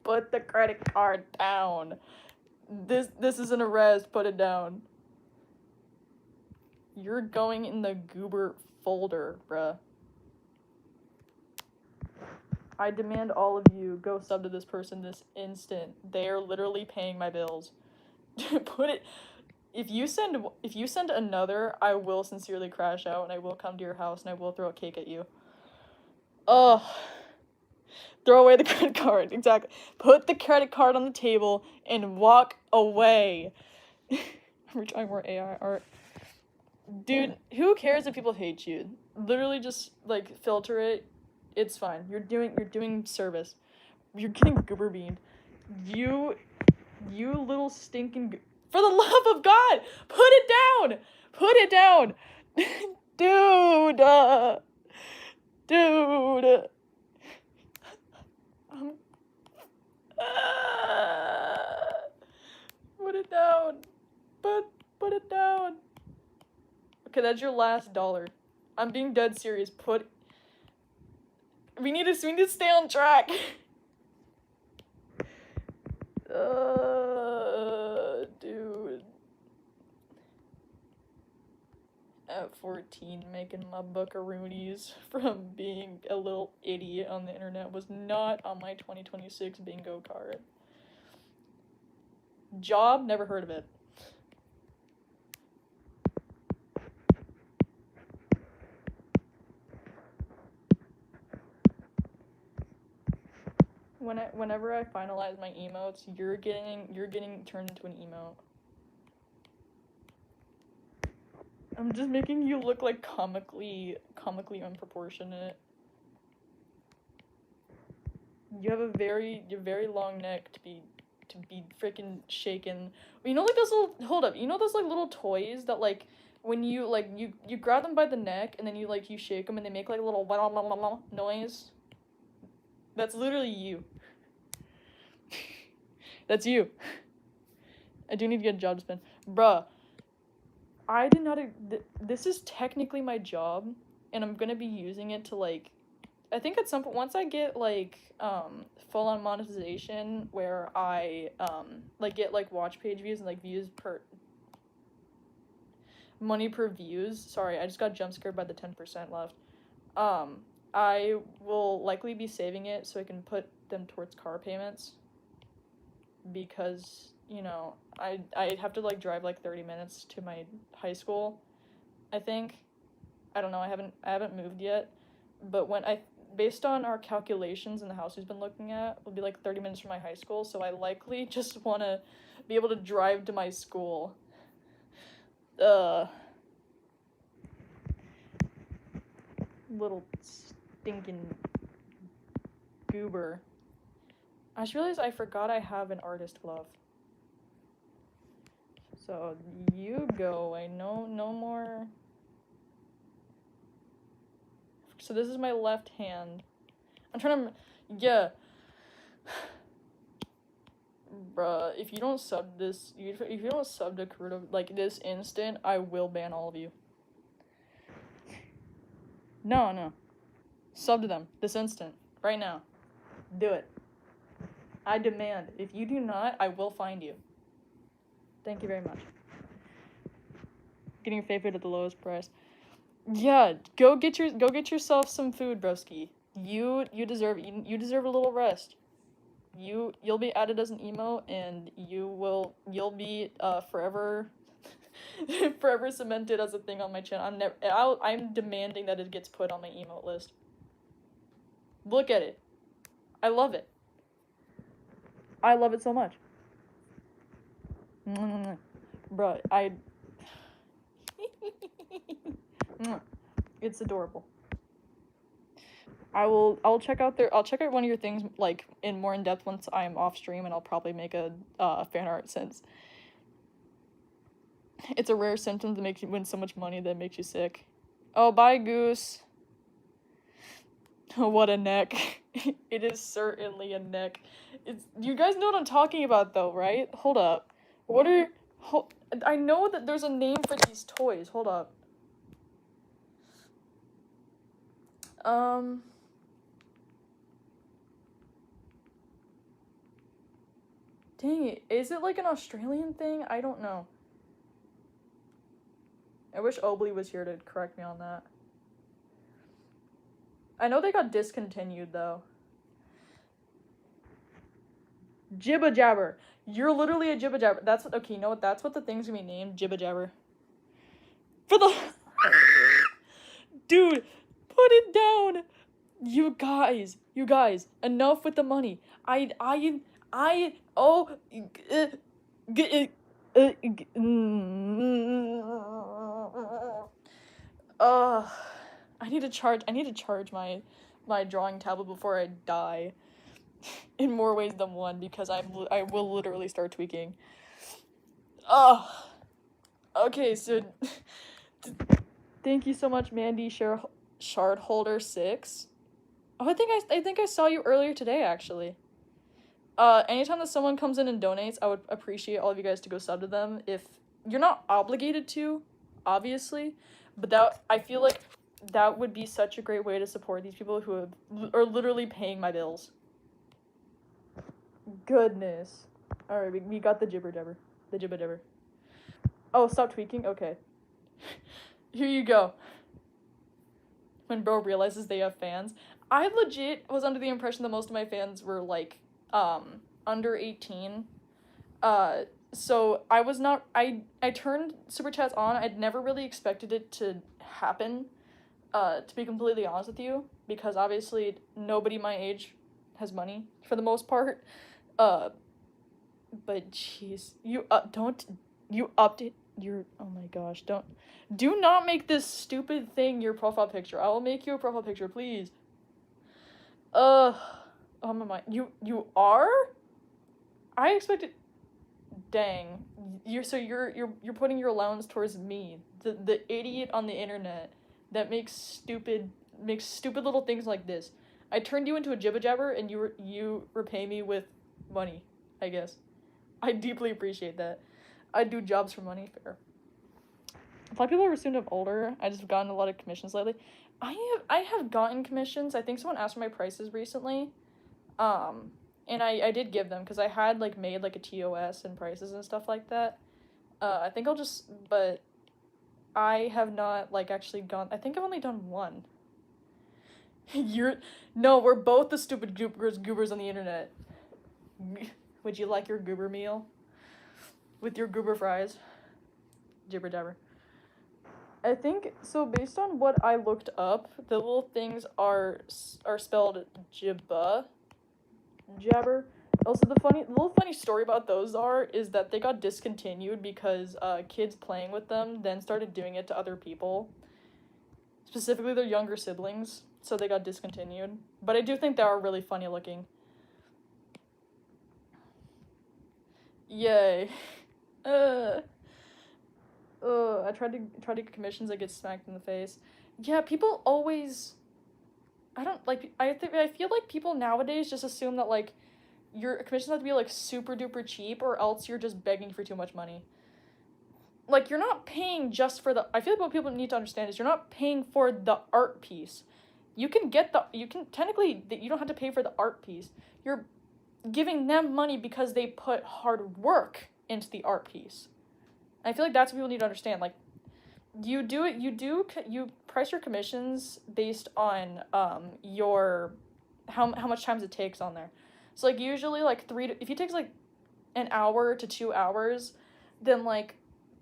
A: Put the credit card down. This is an arrest. Put it down. You're going in the goober folder, bruh. I demand all of you go sub to this person this instant. They are literally paying my bills. Put it. If you send another, I will sincerely crash out and I will come to your house and I will throw a cake at you. Ugh. Throw away the credit card. Exactly. Put the credit card on the table and walk away. I'm trying more AI art. Dude, who cares if people hate you? Literally just like filter it. It's fine. You're doing service. You're getting goober beamed. You little stinking for the love of God, put it down. Put it down. Dude. Dude. Put it down. Put it down. Okay, that's your last dollar. I'm being dead serious. We need to stay on track. Dude. At 14, making my buckaroonies from being a little idiot on the internet was not on my 2026 bingo card. Job, never heard of it. Whenever I finalize my emotes, you're getting turned into an emote. I'm just making you look like comically unproportionate. You have a very long neck to be freaking shaken. You know, like those little you know those like little toys that like when you like you grab them by the neck and then you shake them and they make like a little noise. That's literally you. That's you. I do need to get a job to spend. Bruh. I did not... This is technically my job, and I'm gonna be using it to, like... I think at some point, once I get, like, full-on monetization, where I, like, get, like, watch page views and, like, views per... Money per views. Sorry, I just got jump scared by the 10% left. I will likely be saving it so I can put them towards car payments. Because, you know, I'd have to, like, drive, like, 30 minutes to my high school, I think. I don't know, I haven't moved yet. But based on our calculations in the house we've been looking at, it'll be, like, 30 minutes from my high school, so I likely just want to be able to drive to my school. little stinking goober. I just realized I forgot I have an artist glove. So you go away. No more. So this is my left hand. I'm trying to. Yeah. Bruh, if you don't sub this, if you don't sub to Karuto like this instant, I will ban all of you. No. Sub to them this instant, right now. Do it. I demand. If you do not, I will find you. Thank you very much. Getting your favorite at the lowest price. Yeah, go get yourself some food, broski. You deserve a little rest. You'll be added as an emo, and you'll be forever forever cemented as a thing on my channel. I'm demanding that it gets put on my emote list. Look at it. I love it. I love it so much. Bruh, it's adorable. I'll check out one of your things like in more in depth once I'm off stream, and I'll probably make a fan art since it's a rare symptom to make you win so much money that makes you sick. Oh, bye, Goose. What a neck. It is certainly a neck. You guys know what I'm talking about though, right? Hold up. I know that there's a name for these toys. Hold up. Dang it. Is it like an Australian thing? I don't know. I wish Obley was here to correct me on that. I know they got discontinued though. Jibba Jabber. You're literally a Jibba Jabber. Okay, you know what? That's what the thing's gonna be named. Jibba Jabber. For the dude, put it down. You guys, enough with the money. I need to charge my drawing tablet before I die. In more ways than one, because I will literally start tweaking. Okay, so thank you so much, Mandy Shardholder 6. Oh, I think I saw you earlier today, actually. Anytime that someone comes in and donates, I would appreciate all of you guys to go sub to them. If you're not obligated to, obviously, but I feel like that would be such a great way to support these people who are literally paying my bills. Goodness. Alright, we got the jibber jabber. The jibber jabber. Oh, stop tweaking? Okay. Here you go. When bro realizes they have fans. I legit was under the impression that most of my fans were like under 18. So I was not I turned super chats on. I'd never really expected it to happen, to be completely honest with you, because obviously nobody my age has money for the most part. But jeez, you update your, oh my gosh, do not make this stupid thing your profile picture. I will make you a profile picture, please. Oh my mind. You are? I expected. Dang. You're putting your allowance towards me, the idiot on the internet that makes stupid little things like this. I turned you into a jibba jabber, and you repay me with money, I guess. I deeply appreciate that. I do jobs for money, fair. A lot of people are assumed I'm older. I just have gotten a lot of commissions lately. I have gotten commissions. I think someone asked for my prices recently. And I did give them, because I had like made like a TOS and prices and stuff like that. I think but I have not like actually gone. I think I've only done one. No, we're both the stupid goobers on the internet. Would you like your goober meal? With your goober fries? Jibber jabber. I think, so based on what I looked up, the little things are spelled jibba jabber. Also, the little funny story about those is that they got discontinued because kids playing with them then started doing it to other people. specifically their younger siblings, so they got discontinued. But I do think they are really funny looking. Yay. Uh, I tried to get commissions, I get smacked in the face. Yeah, people always. I don't like. I feel like people nowadays just assume that like your commissions have to be like super duper cheap, or else you're just begging for too much money. Like you're not paying just for the. I feel like what people need to understand is you're not paying for the art piece. You can get the. You can technically you don't have to pay for the art piece. You're giving them money because they put hard work into the art piece. I feel like that's what people need to understand. Like, you price your commissions based on your how much times it takes on there. So like usually like if it takes like an hour to 2 hours, then like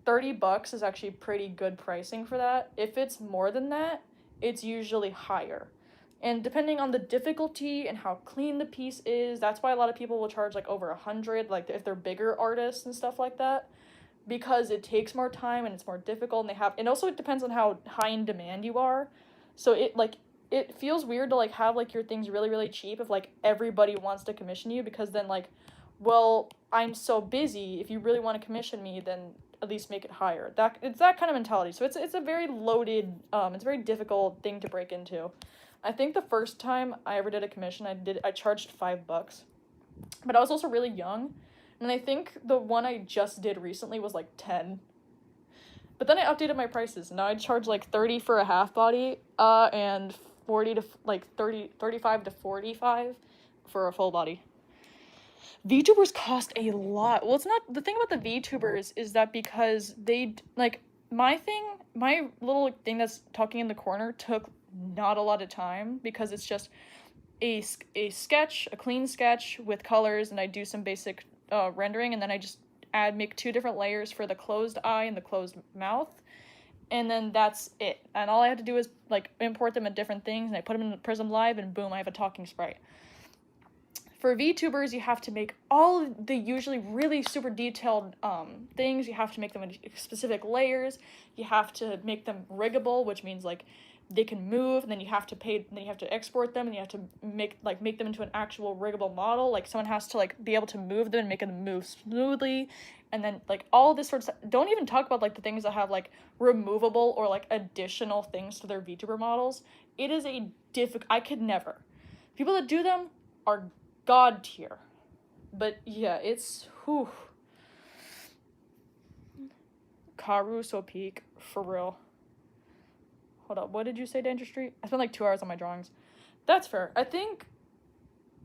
A: $30 is actually pretty good pricing for that. If it's more than that, it's usually higher. And depending on the difficulty and how clean the piece is, that's why a lot of people will charge like over 100, like if they're bigger artists and stuff like that, because it takes more time and it's more difficult, and and also it depends on how high in demand you are. So it feels weird to like have like your things really really cheap if like everybody wants to commission you, because then like, well, I'm so busy, if you really want to commission me, then at least make it higher. It's that kind of mentality. So it's a very loaded, it's a very difficult thing to break into. I think the first time I ever did a commission, I charged $5, but I was also really young, and I think the one I just did recently was like 10. But then I updated my prices. Now I charge like 30 for a half body, and 40 to like 35 to 45 for a full body. VTubers cost a lot. Well, it's not the thing about the VTubers is that because they like my little thing that's talking in the corner took not a lot of time, because it's just a sketch, a clean sketch with colors, and I do some basic rendering, and then I just make 2 different layers for the closed eye and the closed mouth, and then that's it. And all I had to do is like import them in different things, and I put them in the Prism Live, and boom, I have a talking sprite. For VTubers, you have to make all the usually really super detailed things. You have to make them in specific layers. You have to make them riggable, which means like they can move, and then you have to export them, and you have to make them into an actual riggable model. Like someone has to like be able to move them and make them move smoothly, and then like all this sort of stuff. Don't even talk about like the things that have like removable or like additional things to their VTuber models. It is a I could never. People that do them are god tier. But yeah, it's whew. Caruso Peak, for real. Hold up, what did you say, Danger Street? I spent like 2 hours on my drawings. That's fair. I think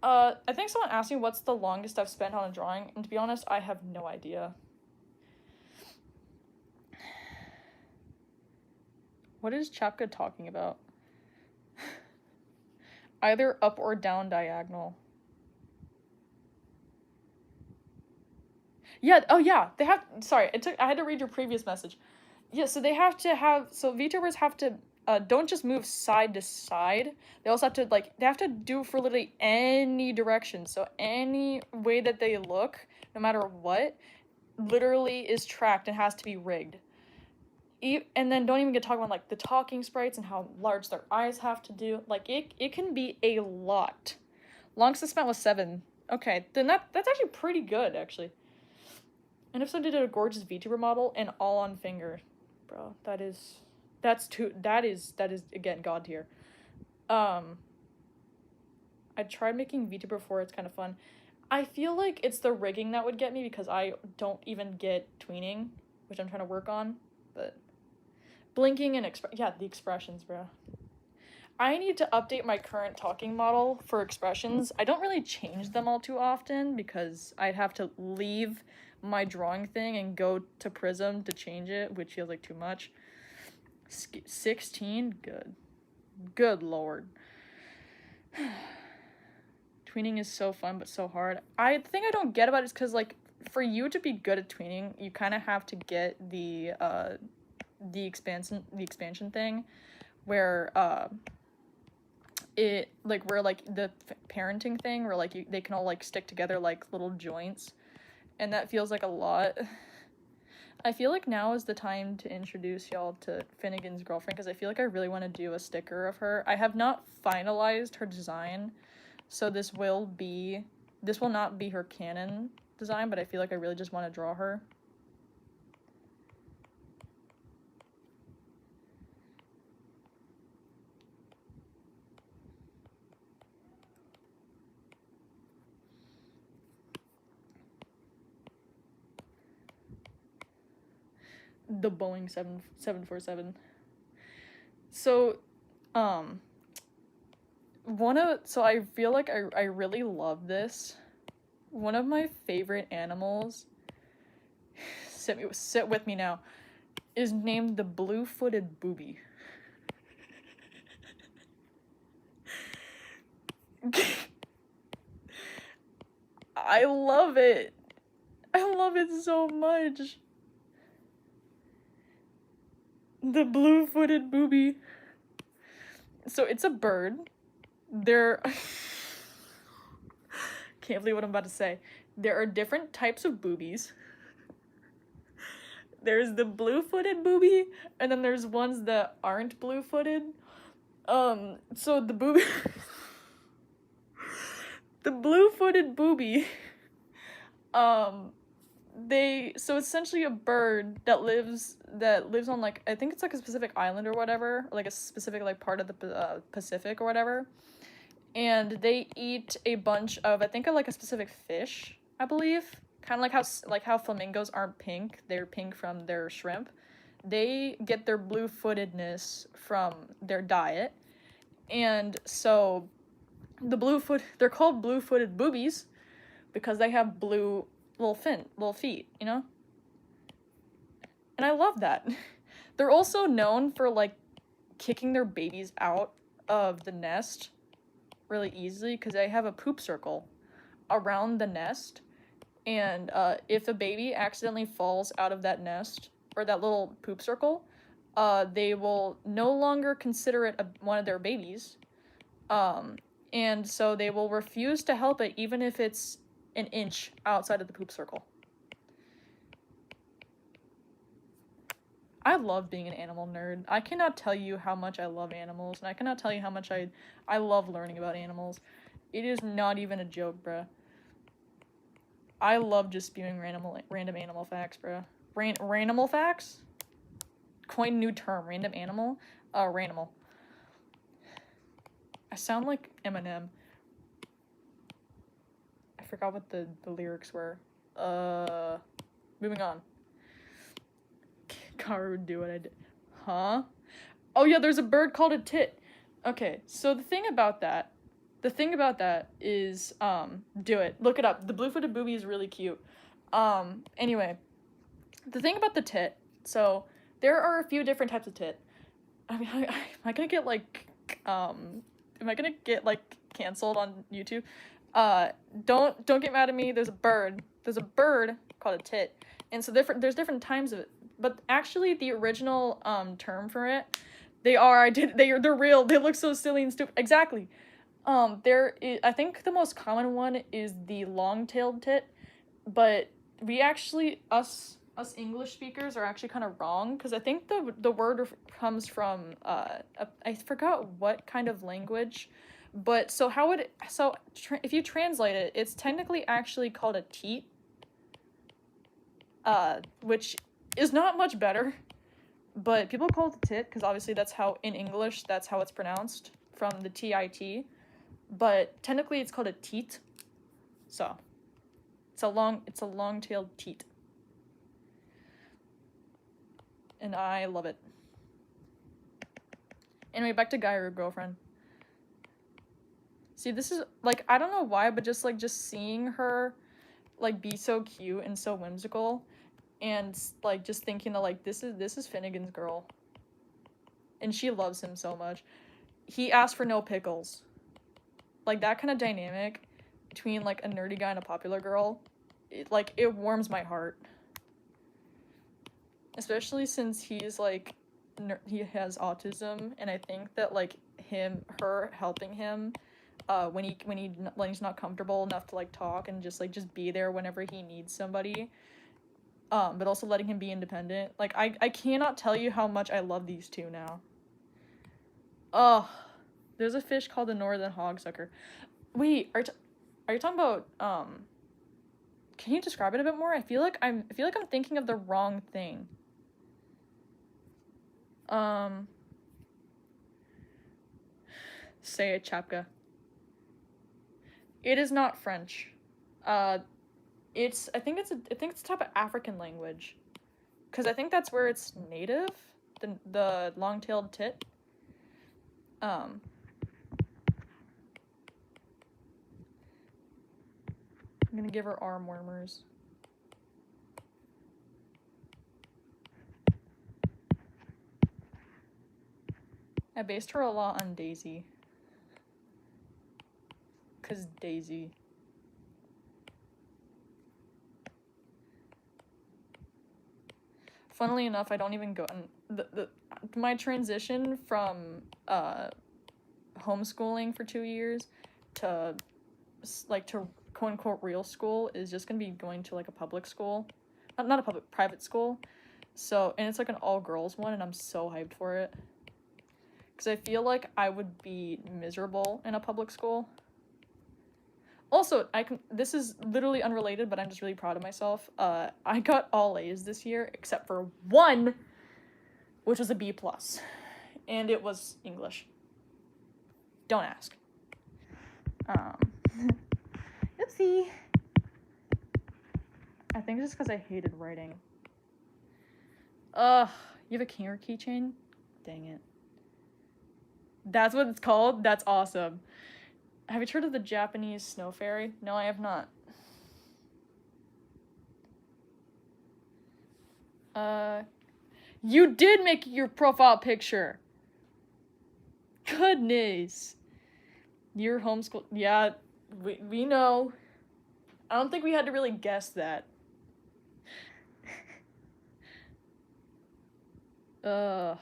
A: someone asked me what's the longest I've spent on a drawing, and to be honest, I have no idea. What is Chapka talking about? Either up or down diagonal. Yeah, oh yeah, they have, sorry, I had to read your previous message. Yeah, so VTubers have to, don't just move side to side. They also have to, they have to do for literally any direction. So any way that they look, no matter what, literally is tracked and has to be rigged. And then don't even get talking about, like, the talking sprites and how large their eyes have to do. Like, it can be a lot. Longest I spent was 7. Okay, then that's actually pretty good, actually. And if someone did a gorgeous VTuber model and all on finger, bro, that is again god tier. I tried making VTuber before. It's kind of fun. I feel like it's the rigging that would get me, because I don't even get tweening, which I'm trying to work on. But blinking and the expressions, bro. I need to update my current talking model for expressions. I don't really change them all too often, because I'd have to leave my drawing thing and go to Prism to change it, which feels like too much. 16? Good lord. Tweening is so fun, but so hard. The thing I don't get about it is because, like, for you to be good at tweening, you kind of have to get the expansion thing, where the parenting thing, where like they can all like stick together like little joints, and that feels like a lot. I feel like now is the time to introduce y'all to Finnegan's girlfriend because I feel like I really want to do a sticker of her. I have not finalized her design, so this will not be her canon design, but I feel like I really just want to draw her. The Boeing 747. So, so I feel like I really love this. One of my favorite animals, sit with me now, is named the blue-footed booby. I love it. I love it so much. The blue-footed booby. So it's a bird. There can't believe what I'm about to say. There are different types of boobies. There's the blue-footed booby, and then there's ones that aren't blue-footed. So the booby the blue-footed booby, so it's essentially a bird that lives on, like, I think it's like a specific island or whatever, like a specific like part of the Pacific or whatever, and they eat a bunch of, I think, like a specific fish, I believe, kind of like how flamingos aren't pink, they're pink from their shrimp. They get their blue-footedness from their diet, and so they're called blue-footed boobies because they have blue little feet, you know? And I love that. They're also known for, like, kicking their babies out of the nest really easily because they have a poop circle around the nest. And if a baby accidentally falls out of that nest or that little poop circle, they will no longer consider it one of their babies. And so they will refuse to help it even if it's an inch outside of the poop circle. I love being an animal nerd. I cannot tell you how much I love animals, and I cannot tell you how much I love learning about animals. It is not even a joke, bruh. I love just spewing random animal facts, bruh. Random facts? Coin new term, random animal? Ranimal. I sound like Eminem. I forgot what the lyrics were. Moving on. Karu, do what I did. Huh? Oh yeah, there's a bird called a tit. Okay, so the thing about that is, do it. Look it up. The blue-footed booby is really cute. Anyway, the thing about the tit, so there are a few different types of tit. I mean, am I gonna get canceled on YouTube? Don't get mad at me. There's a bird called a tit, and so there's different times of it. But actually, the original term for it, they're real. They look so silly and stupid. Exactly. I think the most common one is the long-tailed tit, but we actually, us English speakers are actually kind of wrong, because I think the word comes from I forgot what kind of language, but if you translate it, it's technically actually called a teat, which is not much better, but people call it a tit because obviously that's how it's pronounced, from the TIT, but technically it's called a teat, so it's a long-tailed teat. And I love it. Anyway, back to guy or girlfriend. See, this is, like, I don't know why, but just seeing her, like, be so cute and so whimsical, and, like, just thinking that, like, this is Finnegan's girl. And she loves him so much. He asked for no pickles. Like, that kind of dynamic between, like, a nerdy guy and a popular girl, it warms my heart. Especially since he's, like, he has autism, and I think that, like, her helping him, when he's not comfortable enough to, like, talk and just be there whenever he needs somebody, but also letting him be independent. Like, I cannot tell you how much I love these two now. Oh, there's a fish called the northern hogsucker. Wait, are you talking about can you describe it a bit more? I feel like I'm thinking of the wrong thing. Um Say it, Chapka. It is not French. Uh I think it's a type of African language. Cuz I think that's where it's native, the long-tailed tit. Um I'm going to give her arm warmers. I based her a lot on Daisy. Cause Daisy. Funnily enough, I don't even go and my transition from homeschooling for 2 years to to quote unquote real school is just gonna be going to like a public school, not a public, private school. So, and it's like an all girls one, and I'm so hyped for it because I feel like I would be miserable in a public school. Also, this is literally unrelated, but I'm just really proud of myself. I got all A's this year except for one, which was a B plus, and it was English. Don't ask. Oopsie. I think it's just because I hated writing. You have a Kinger keychain? Dang it. That's what it's called? That's awesome. Have you heard of the Japanese snow fairy? No, I have not. You did make your profile picture. Goodness. Your homeschool. Yeah, we know. I don't think we had to really guess that. I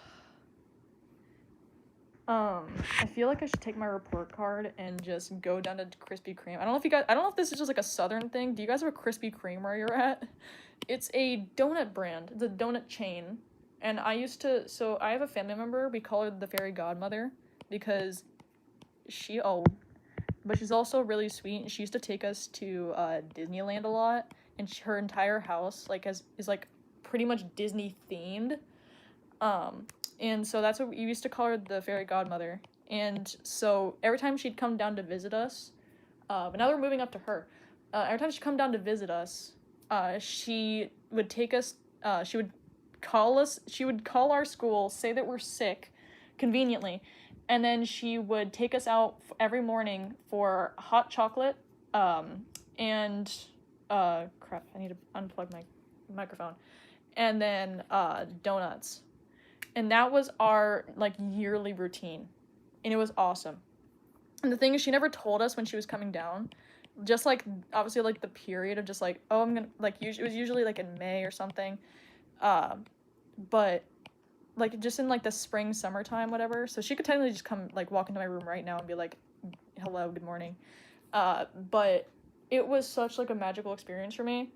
A: feel like I should take my report card and just go down to Krispy Kreme. I don't know if this is just like a southern thing. Do you guys have a Krispy Kreme where you're at? It's a donut brand. It's a donut chain. And so I have a family member, we call her the fairy godmother because she old, but she's also really sweet, and she used to take us to Disneyland a lot, and her entire house is like pretty much Disney themed. And so that's what we used to call her, the fairy godmother. And so every time she'd come down to visit us, but now we're moving up to her. Every time she'd come down to visit us, she would take us. She would call us. She would call our school, say that we're sick, conveniently, and then she would take us out every morning for hot chocolate. And crap, I need to unplug my microphone. And then donuts. And that was our like yearly routine, and it was awesome. And the thing is, she never told us when she was coming down. Just like obviously like the period of just like, oh, I'm gonna like it was usually like in May or something, but like just in like the spring summertime whatever. So she could technically just come like walk into my room right now and be like, hello, good morning. But it was such like a magical experience for me.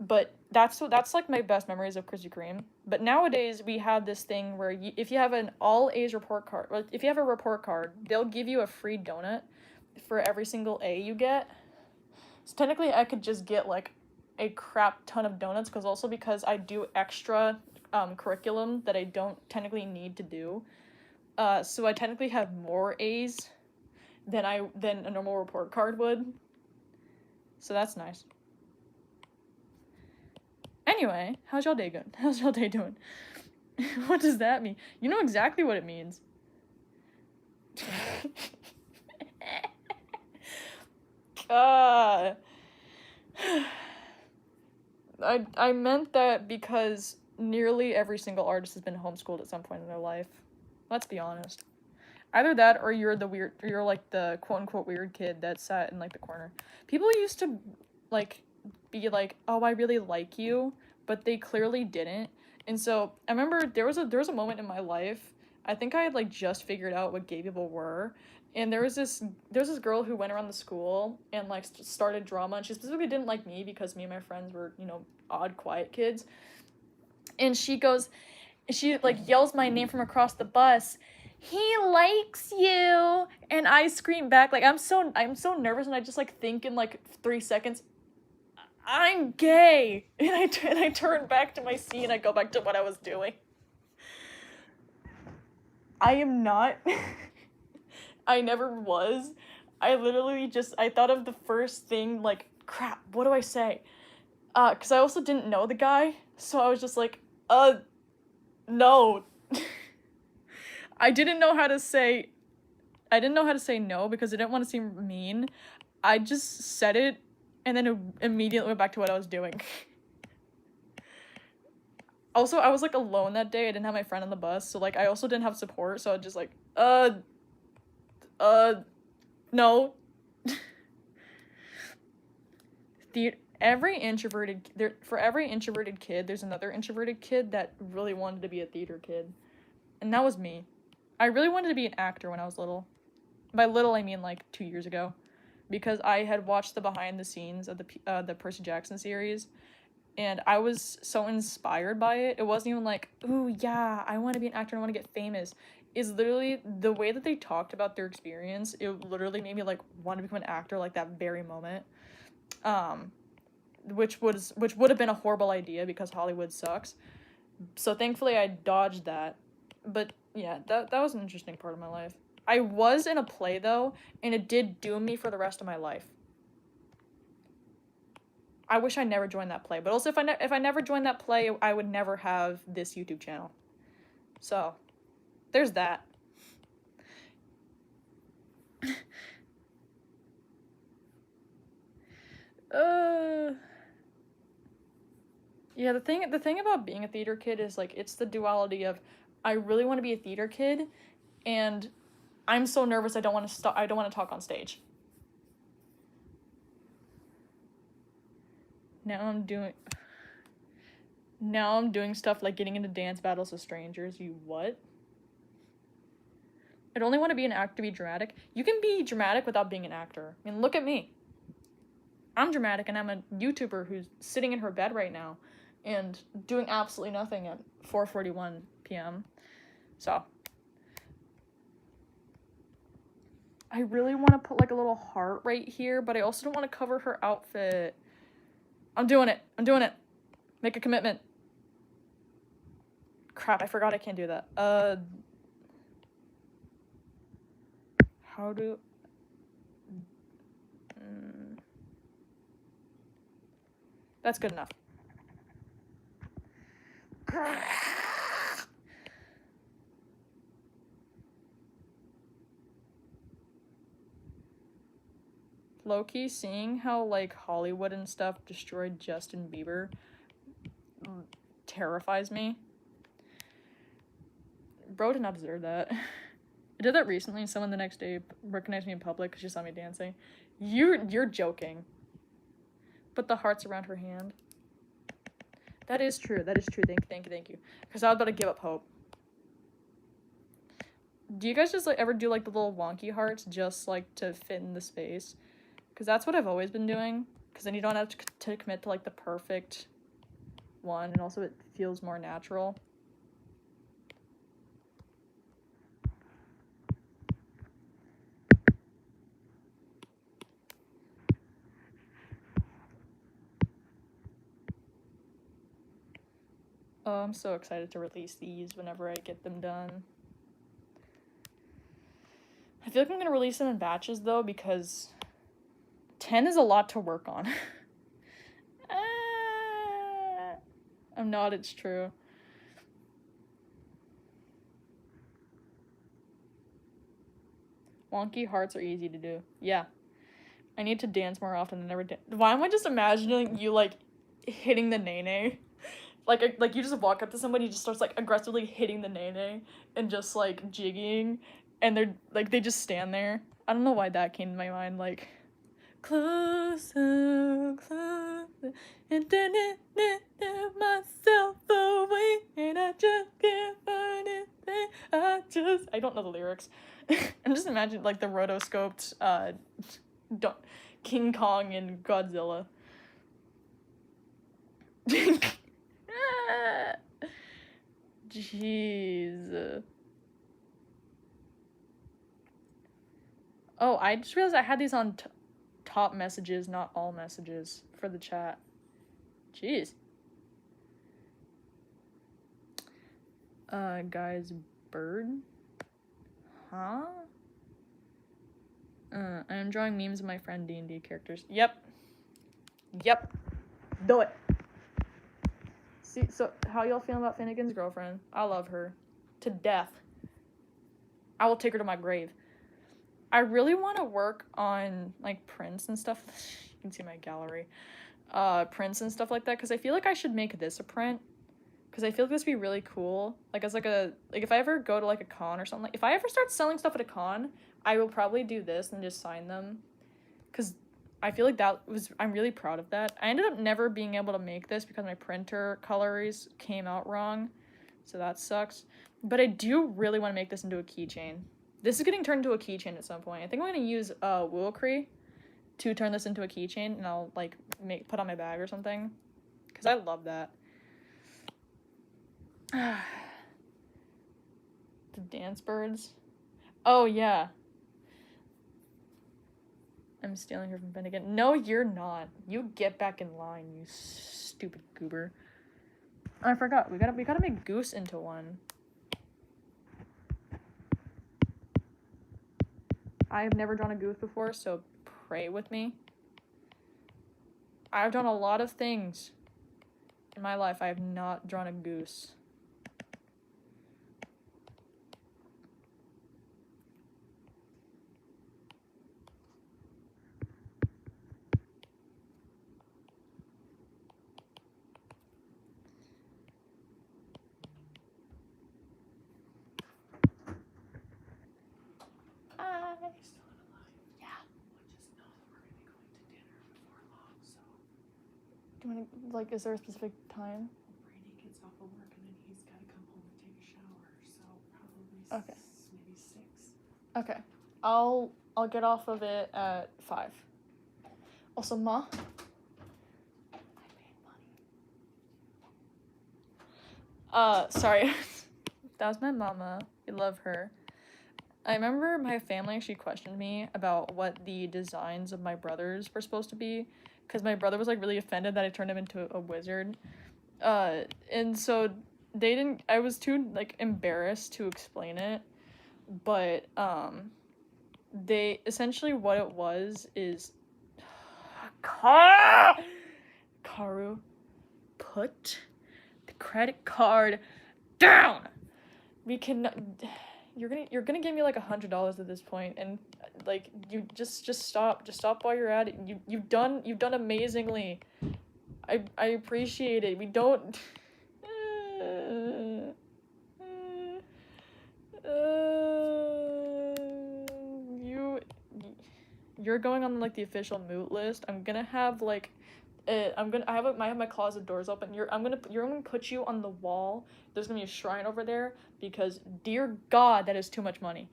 A: But that's like my best memories of Krispy Kreme. But nowadays we have this thing where if you have an all A's report card, like if you have a report card, they'll give you a free donut for every single A you get. So technically, I could just get like a crap ton of donuts because I do extra curriculum that I don't technically need to do. So I technically have more A's than a normal report card would. So that's nice. Anyway, how's y'all day going? How's y'all day doing? What does that mean? You know exactly what it means. uh, I meant that because nearly every single artist has been homeschooled at some point in their life. Let's be honest. Either that or you're like the quote unquote weird kid that sat in like the corner. People used to like be like, "Oh, I really like you," but they clearly didn't. And so I remember there was a moment in my life I think I had like just figured out what gay people were. And there was this girl who went around the school and like started drama, and she specifically didn't like me because me and my friends were, odd quiet kids. And she like yells my name from across the bus. He likes you. And I scream back like I'm so nervous, and I just like think in like 3 seconds, I'm gay. And I turn back to my seat and I go back to what I was doing. I am not. I never was. I literally I thought of the first thing, like, crap, what do I say? Cause I also didn't know the guy, so I was just like, no. I didn't know how to say, I didn't know how to say no because I didn't want to seem mean. I just said it, and then immediately went back to what I was doing. Also, I was, like, alone that day. I didn't have my friend on the bus, so, like, I also didn't have support, so I was just like, no. For every introverted kid, there's another introverted kid that really wanted to be a theater kid. And that was me. I really wanted to be an actor when I was little. By little, I mean, like, 2 years ago. Because I had watched the behind the scenes of the Percy Jackson series, and I was so inspired by it. It wasn't even like, ooh, yeah, I want to be an actor, I want to get famous. It's literally the way that they talked about their experience. It literally made me like want to become an actor like that very moment. Which would have been a horrible idea because Hollywood sucks. So thankfully I dodged that. But yeah, that was an interesting part of my life. I was in a play though, and it did doom me for the rest of my life. I wish I never joined that play, but also if I never joined that play, I would never have this YouTube channel. So, there's that. Yeah, the thing about being a theater kid is like it's the duality of I really want to be a theater kid, and I'm so nervous I don't want to talk on stage. Now I'm doing stuff like getting into dance battles with strangers. You what? I'd only want to be an actor to be dramatic. You can be dramatic without being an actor. I mean, look at me. I'm dramatic, and I'm a YouTuber who's sitting in her bed right now and doing absolutely nothing at 4:41 p.m. So, I really want to put like a little heart right here, but I also don't want to cover her outfit. I'm doing it. Make a commitment. Crap, I forgot I can't do that. How do... That's good enough. Low-key, seeing how, like, Hollywood and stuff destroyed Justin Bieber terrifies me. Bro did not deserve that. I did that recently, and someone the next day recognized me in public because she saw me dancing. You're joking. But the heart's around her hand. That is true. Thank you. Because I was about to give up hope. Do you guys just like ever do like the little wonky hearts just like to fit in the space? Because that's what I've always been doing. Because then you don't have to commit to like the perfect one, and also it feels more natural. Oh, I'm so excited to release these whenever I get them done. I feel like I'm going to release them in batches, though, because 10 is a lot to work on. I'm not, it's true. Wonky hearts are easy to do. Yeah. I need to dance more often than ever. Why am I just imagining you, like, hitting the nene? Like you just walk up to somebody, just starts like aggressively hitting the nene and just like jigging, and they just stand there. I don't know why that came to my mind. Like, closer, and then myself away, and I just can't find it. I I don't know the lyrics. I'm just imagining like the rotoscoped King Kong and Godzilla. Jeez. Oh, I just realized I had these on top messages, not all messages for the chat. Jeez. Guys, bird? Huh? I'm drawing memes of my friend D&D characters. Yep. Do it. See, so how y'all feeling about Finnegan's girlfriend? I love her. To death. I will take her to my grave. I really want to work on, like, prints and stuff. You can see my gallery. Prints and stuff like that, because I feel like I should make this a print. Because I feel like this would be really cool. Like, as, like, if I ever go to, like, a con or something, like, if I ever start selling stuff at a con, I will probably do this and just sign them. Because I feel like I'm really proud of that. I ended up never being able to make this because my printer colors came out wrong. So that sucks. But I do really want to make this into a keychain. This is getting turned into a keychain at some point. I think I'm going to use Woolcree to turn this into a keychain, and I'll, like, put on my bag or something. Because I love that. The dance birds. Oh, yeah. I'm stealing her from Finnegan. No, you're not. You get back in line, you stupid goober. I forgot. We gotta make Goose into one. I have never drawn a goose before, so pray with me. I've done a lot of things in my life. I have not drawn a goose. Do you want to, like, is there a specific time?
C: Brady gets off of work and then he's got to come home and take a shower, so probably
A: Okay.
C: Maybe 6.
A: Okay. I'll get off of it at 5. Also, Ma. I made money. Sorry. That was my mama. I love her. I remember my family actually questioned me about what the designs of my brothers were supposed to be, because my brother was, like, really offended that I turned him into a wizard. And so I was too, like, embarrassed to explain it, but, they, essentially what it was is, Karu, put the credit card down! You're gonna give me like $100 at this point, and like you just stop while you're at it. You've done amazingly. I appreciate it. We don't. You're going on like the official moot list. I'm gonna have like, I have my closet doors open. I'm gonna put you on the wall. There's gonna be a shrine over there because, dear God, that is too much money.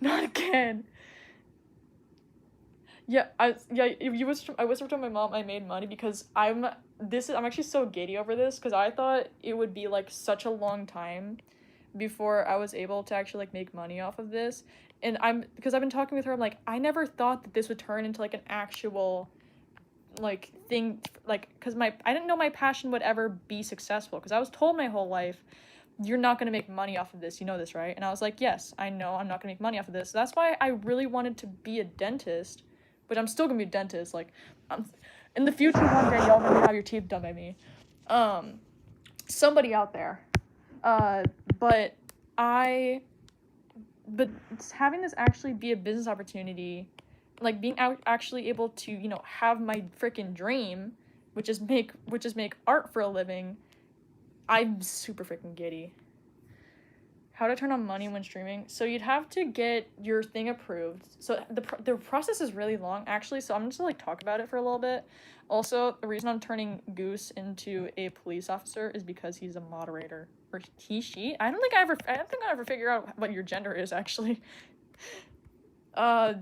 A: Not again. I whispered to my mom I made money because I'm actually so giddy over this because I thought it would be like such a long time before I was able to actually like make money off of this, and because I've been talking with her, I'm like, I never thought that this would turn into like an actual like thing, like, because I didn't know my passion would ever be successful, because I was told my whole life, you're not going to make money off of this, you know this, right? And I was like, yes, I know I'm not going to make money off of this. So that's why I really wanted to be a dentist, but I'm still going to be a dentist. Like, in the future one day, y'all going to have your teeth done by me. Somebody out there. But having this actually be a business opportunity, like being actually able to, you know, have my freaking dream, which is make art for a living, I'm super freaking giddy. How to turn on money when streaming? So you'd have to get your thing approved. So the process is really long, actually, so I'm just gonna like talk about it for a little bit. Also, the reason I'm turning Goose into a police officer is because he's a moderator. Or he, she? I don't think I ever figure out what your gender is, actually. I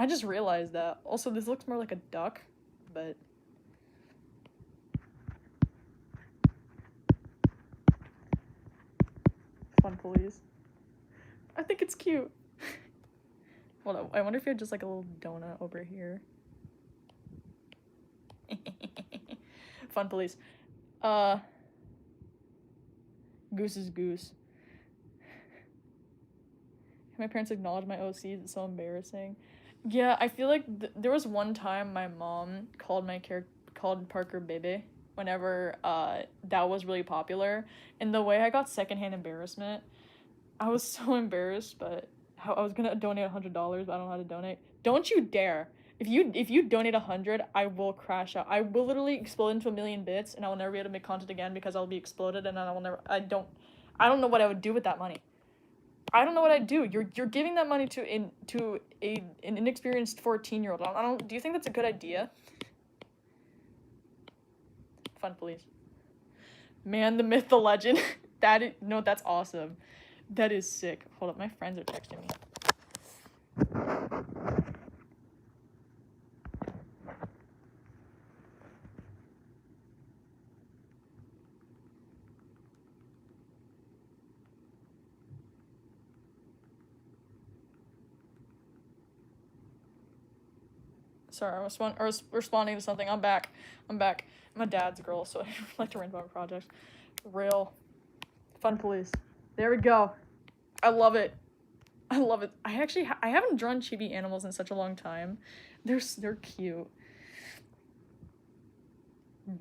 A: just realized that. Also, this looks more like a duck, but... Fun police. I think it's cute. Hold on, I wonder if you had just like a little donut over here. Fun police. Goose is goose. My parents acknowledge my OCs. It's so embarrassing. Yeah, I feel like there was one time my mom called called Parker Bebe whenever that was really popular, and the way I got secondhand embarrassment, I was so embarrassed. But how I was gonna donate $100, but I don't know how to donate. Don't you dare! If you donate 100, I will crash out. I will literally explode into a million bits, and I will never be able to make content again because I'll be exploded, and I will never. I don't know what I would do with that money. I don't know what I'd do. You're giving that money to an inexperienced 14-year-old. I don't. Do you think that's a good idea? Fun, please. Man, the myth, the legend. That's awesome. That is sick. Hold up, my friends are texting me. Sorry, I was responding to something. I'm back. I'm a dad's girl, so I like to rant about projects. Real fun police. There we go. I love it. I love it. I haven't drawn chibi animals in such a long time. They're cute.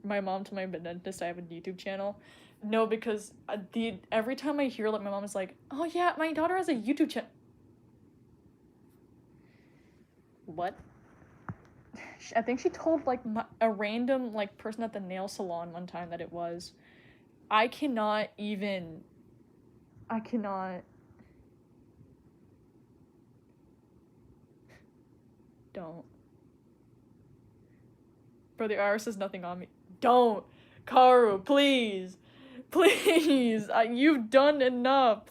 A: My mom told my dentist I have a YouTube channel. No, because every time I hear like my mom is like, "Oh yeah, my daughter has a YouTube channel." What? I think she told like a random like person at the nail salon one time that it was. I cannot. Don't. Bro, the IRS has nothing on me. Don't. Karu, please. Please. You've done enough.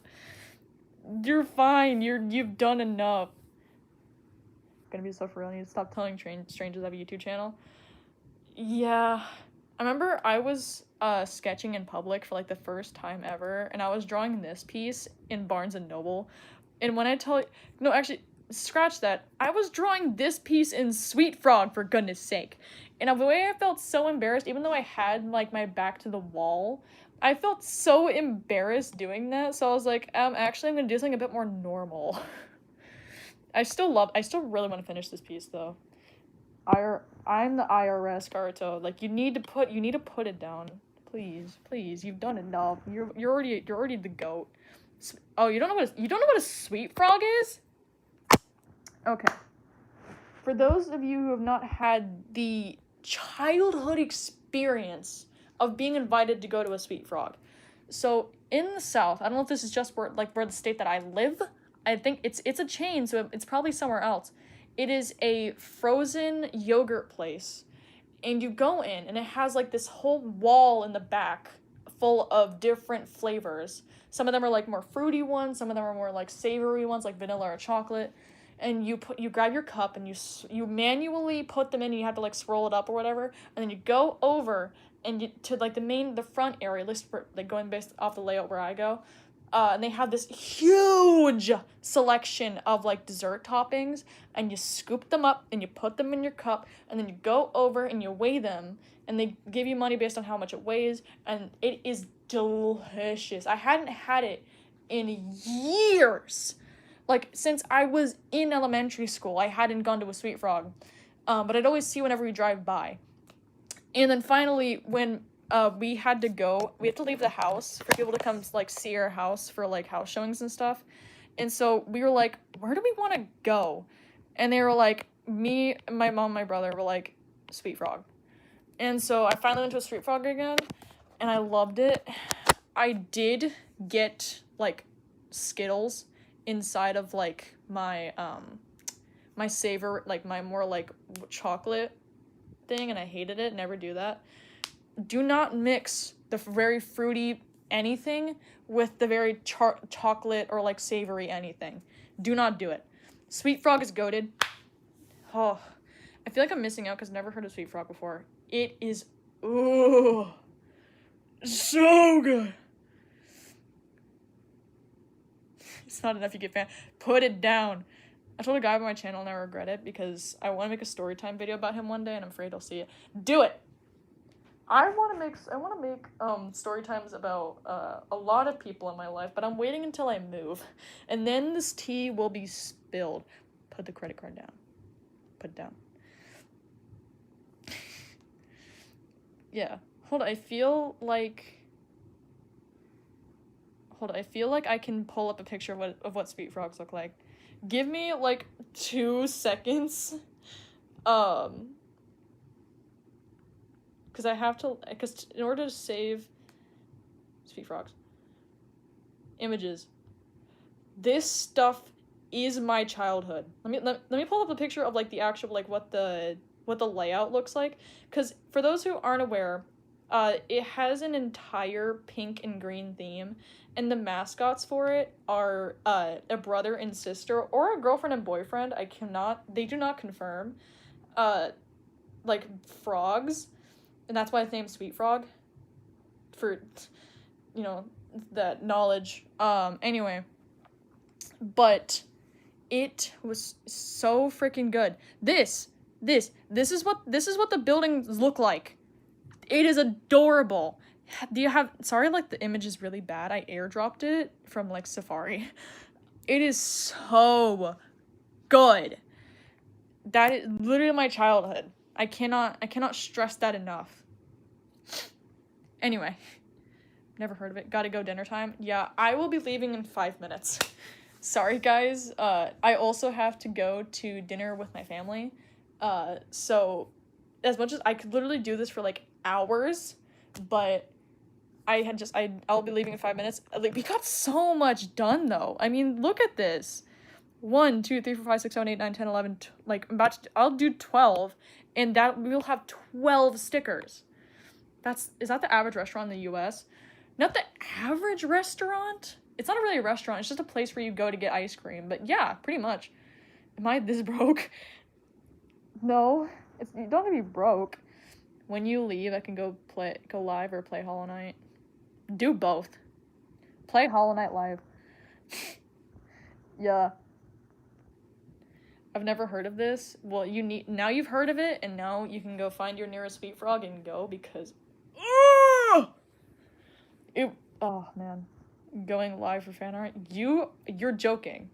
A: You're fine. You've done enough. Gonna be so for real. I need to stop telling strangers I have a YouTube channel. Yeah. I remember I was sketching in public for like the first time ever, and I was drawing this piece in Barnes and Noble. And when I tell you, no, actually, scratch that. I was drawing this piece in Sweet Frog, for goodness sake. And the way I felt so embarrassed, even though I had like my back to the wall, I felt so embarrassed doing that. So I was like, actually, I'm gonna do something a bit more normal. I still really want to finish this piece though. I'm the IRS, Karuto. Like, you need to put it down. Please, you've done enough. You're already the GOAT. Oh, you don't know what a sweet frog is? Okay. For those of you who have not had the childhood experience of being invited to go to a sweet frog. So, in the South, I don't know if this is just where the state that I live. I think it's a chain, so it's probably somewhere else. It is a frozen yogurt place, and you go in, and it has like this whole wall in the back full of different flavors. Some of them are like more fruity ones, some of them are more like savory ones, like vanilla or chocolate. And you grab your cup and you manually put them in. And you have to like swirl it up or whatever, and then you go over and to like the front area, at least for like going based off the layout where I go. And they have this huge selection of like dessert toppings, and you scoop them up and you put them in your cup, and then you go over and you weigh them, and they give you money based on how much it weighs, and it is delicious. I hadn't had it in years. Like, since I was in elementary school, I hadn't gone to a Sweet Frog, but I'd always see whenever we drive by. And then finally, when we had to leave the house for people to come like see our house for like house showings and stuff. And so we were like, where do we want to go? And they were like, me, my mom, my brother were like, Sweet Frog. And so I finally went to a Sweet Frog again, and I loved it. I did get like Skittles inside of like my my savor, like my more like chocolate thing, and I hated it. Never do that. Do not mix the very fruity anything with the very chocolate or like savory anything. Do not do it. Sweet Frog is goated. Oh, I feel like I'm missing out because I've never heard of Sweet Frog before. It is, ooh, so good. It's not enough you get fan. Put it down. I told a guy on my channel and I regret it because I want to make a story time video about him one day and I'm afraid he'll see it. Do it. I want to make story times about a lot of people in my life, but I'm waiting until I move, and then this tea will be spilled. Put the credit card down. Put it down. Yeah. Hold on. I feel like I can pull up a picture of what Sweet Frogs look like. Give me like 2 seconds. Because I have to, because in order to save Sweet Frogs images, this stuff is my childhood. Let me pull up a picture of like the actual like what the layout looks like, because for those who aren't aware, it has an entire pink and green theme, and the mascots for it are a brother and sister or a girlfriend and boyfriend. They do not confirm. Like frogs. And that's why it's named Sweet Frog. For, you know, that knowledge. Anyway. But it was so freaking good. This is what the buildings look like. It is adorable. Sorry, like the image is really bad. I airdropped it from like Safari. It is so good. That is literally my childhood. I cannot stress that enough. Anyway, never heard of it. Gotta go, dinner time. Yeah, I will be leaving in 5 minutes. Sorry, guys. I also have to go to dinner with my family. So as much as I could literally do this for like hours, but I'll be leaving in 5 minutes. Like, we got so much done though. I mean, look at this. 1, 2, 3, 4, 5, 6, 7, 8, 9, 10, 11, like I'll do 12, and that we'll have 12 stickers. Is that the average restaurant in the US? Not the average restaurant? It's not really a restaurant, it's just a place where you go to get ice cream, but yeah, pretty much. Am I this broke? No, you don't have to be broke. When you leave, I can go live or play Hollow Knight. Do both. Play Hollow Knight live. Yeah. I've never heard of this. Well, now you've heard of it, and now you can go find your nearest Sweet Frog and go, because oh man, going live for fan art. You're joking.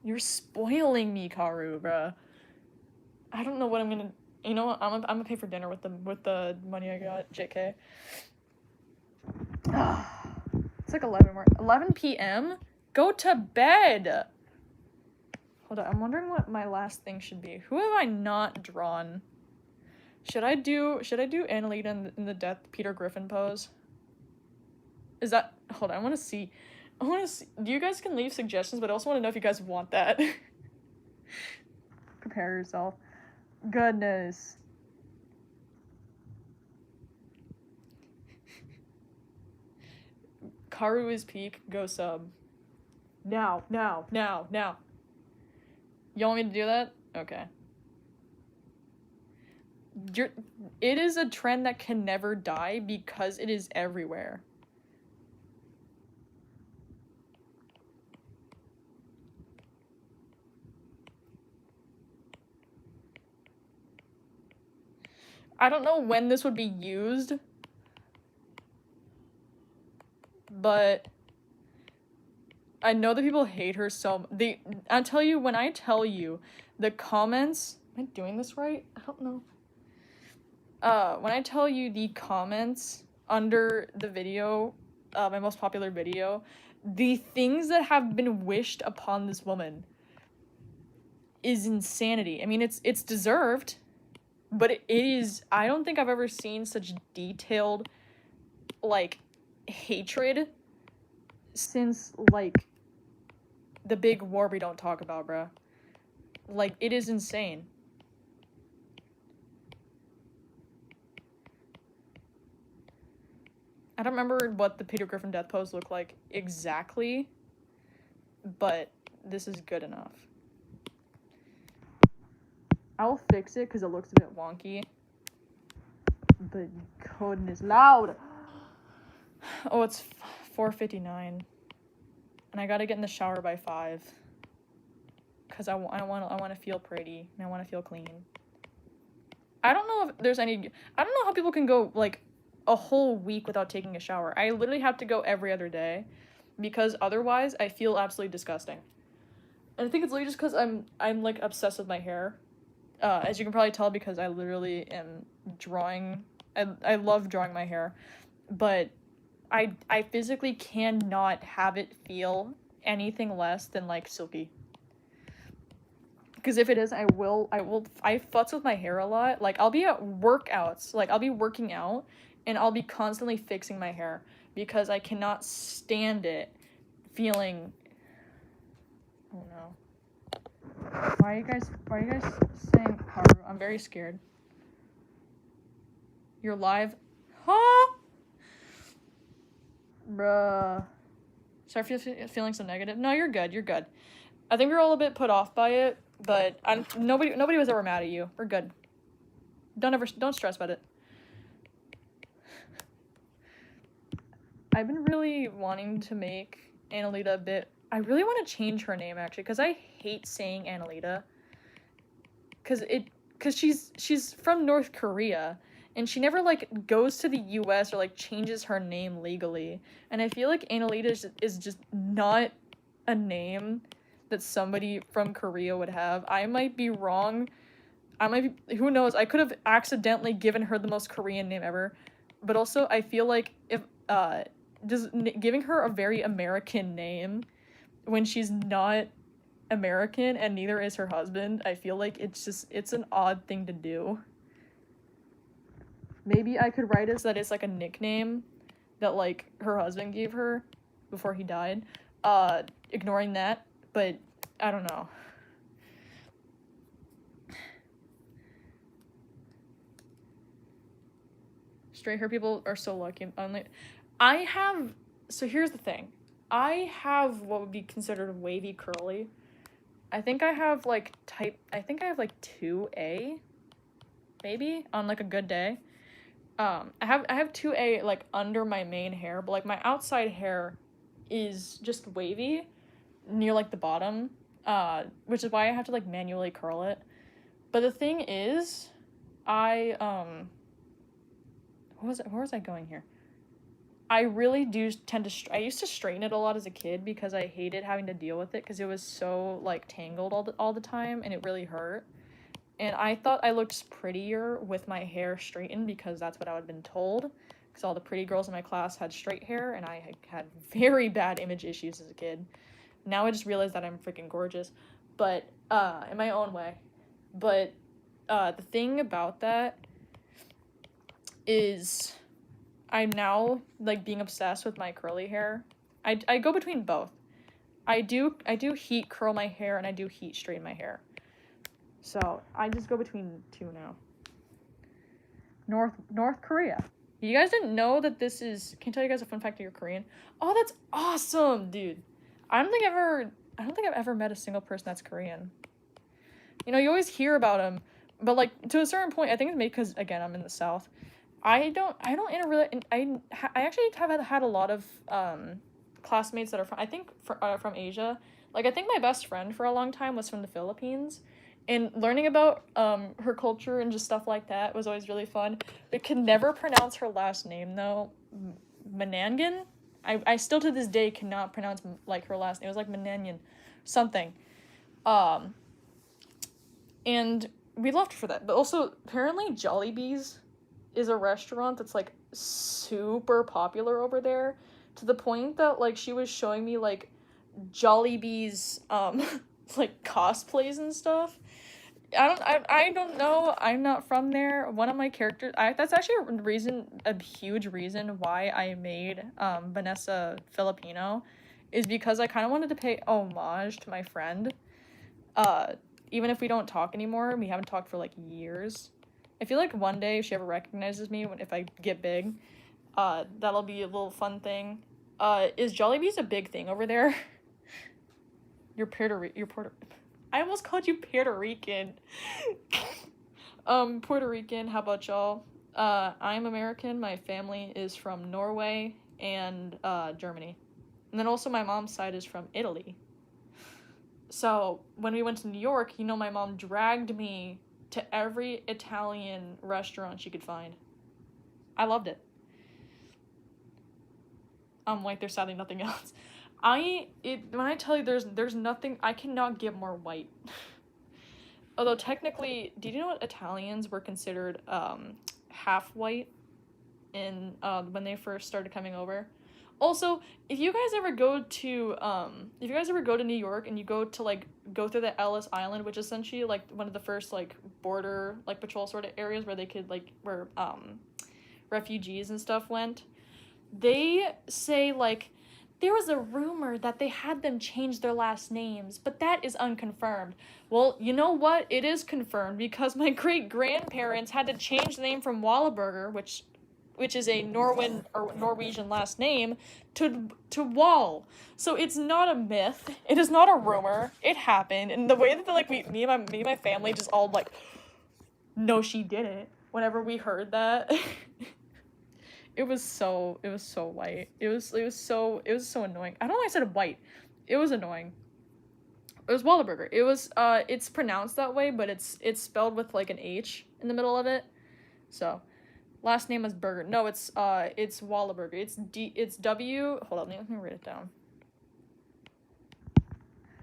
A: You're spoiling me, Karu, bruh. I don't know what I'm gonna. You know what? I'm gonna pay for dinner with the money I got. JK. It's like 11 p.m. Go to bed. Hold on, I'm wondering what my last thing should be. Who have I not drawn? Should I do Annalena in the Death Peter Griffin pose? Is that... Hold on, I want to see. You guys can leave suggestions, but I also want to know if you guys want that. Prepare yourself. Goodness. Karu is peak. Go sub. Now. You want me to do that? Okay. It is a trend that can never die because it is everywhere. I don't know when this would be used, but I know that people hate her so when I tell you the comments, am I doing this right? I don't know. When I tell you the comments under the video, my most popular video, the things that have been wished upon this woman is insanity. I mean, it's deserved, but it is, I don't think I've ever seen such detailed, like, hatred since, like, the big war we don't talk about, bruh. Like, it is insane. I don't remember what the Peter Griffin death pose looked like exactly, but this is good enough. I'll fix it because it looks a bit wonky. But goodness, loud! Oh, it's 4:59. And I gotta get in the shower by 5. Because I want to feel pretty, and I want to feel clean. I don't know if there's any... I don't know how people can go, like, a whole week without taking a shower. I literally have to go every other day. Because otherwise, I feel absolutely disgusting. And I think it's literally just because I'm like, obsessed with my hair. As you can probably tell, because I literally am drawing... I love drawing my hair. But I physically cannot have it feel anything less than, like, silky. Because if it is, I futz with my hair a lot. Like, I'll be at workouts, like, I'll be working out, and I'll be constantly fixing my hair, because I cannot stand it feeling... Oh no. Why are you guys saying Haru? I'm very scared. You're live? Huh? Bruh. Sorry if you're feeling so negative. No, you're good, you're good. I think we're all a bit put off by it, but nobody was ever mad at you. We're good. Don't stress about it. I've been really wanting to make Annalita a bit... I really want to change her name, actually, because I hate saying Annalita. Because she's from North Korea, and she never, like, goes to the US or, like, changes her name legally. And I feel like Annalita is just not a name that somebody from Korea would have. I might be wrong. Who knows? I could have accidentally given her the most Korean name ever. But also, I feel like if, just giving her a very American name when she's not American and neither is her husband, I feel like it's an odd thing to do. Maybe I could write it so that it's like a nickname that, like, her husband gave her before he died. Ignoring that, but I don't know. Straight hair people are so lucky. So here's the thing. I have what would be considered wavy curly. I think I have like 2A, maybe, on like a good day. I have 2A like under my main hair, but like my outside hair is just wavy near like the bottom, which is why I have to like manually curl it. But the thing is, where was I going here? I really do tend to... I used to straighten it a lot as a kid because I hated having to deal with it because it was so, like, tangled all the time, and it really hurt. And I thought I looked prettier with my hair straightened because that's what I had been told. Because all the pretty girls in my class had straight hair, and I had very bad image issues as a kid. Now I just realized that I'm freaking gorgeous. But, in my own way. But, the thing about that is... I'm now, like, being obsessed with my curly hair. I go between both. I do heat curl my hair, and I do heat straighten my hair. So, I just go between two now. North Korea. You guys didn't know that this is... Can I tell you guys a fun fact that you're Korean? Oh, that's awesome, dude. I don't think I've ever met a single person that's Korean. You know, you always hear about them, but, like, to a certain point, I think it's maybe because, again, I'm in the South. I actually have had a lot of classmates that are from Asia. Like, I think my best friend for a long time was from the Philippines, and learning about her culture and just stuff like that was always really fun. I could never pronounce her last name though. Manangan? I still to this day cannot pronounce like her last name. It was like Mananyan something. And we left for that. But also apparently Jollibee's is a restaurant that's like super popular over there, to the point that like she was showing me like Jollibee's like cosplays and stuff. I don't know. I'm not from there. One of my characters, that's actually a huge reason why I made Vanessa Filipino, is because I kind of wanted to pay homage to my friend. Even if we don't talk anymore, we haven't talked for like years. I feel like one day if she ever recognizes me, if I get big, That'll be a little fun thing. Is Jollibee's a big thing over there? You're Puerto. I almost called you Puerto Rican. Puerto Rican. How about y'all? I'm American. My family is from Norway and Germany, and then also my mom's side is from Italy. So when we went to New York, my mom dragged me to every Italian restaurant she could find. I loved it. Like there's sadly nothing else. When I tell you there's nothing, I cannot get more white. Although technically, did you know what Italians were considered half white in when they first started coming over? Also, if you guys ever go to New York and you go to go through the Ellis Island, which is essentially like one of the first border patrol sort of areas where they could where refugees and stuff went, they say there was a rumor that they had them change their last names, but that is unconfirmed. Well, you know what? It is confirmed because my great-grandparents had to change the name from Wallaberger, which is a Norwegian last name, to Wall. So it's not a myth. It is not a rumor. It happened. And the way that me and my family just all no, she didn't. Whenever we heard that, it was so white. It was so annoying. I don't know why I said white. It was annoying. It was Wallaberger. It was it's pronounced that way, but it's spelled with an H in the middle of it. So last name is Burger. No, it's Wallaberger. It's W. Hold on, let me write it down.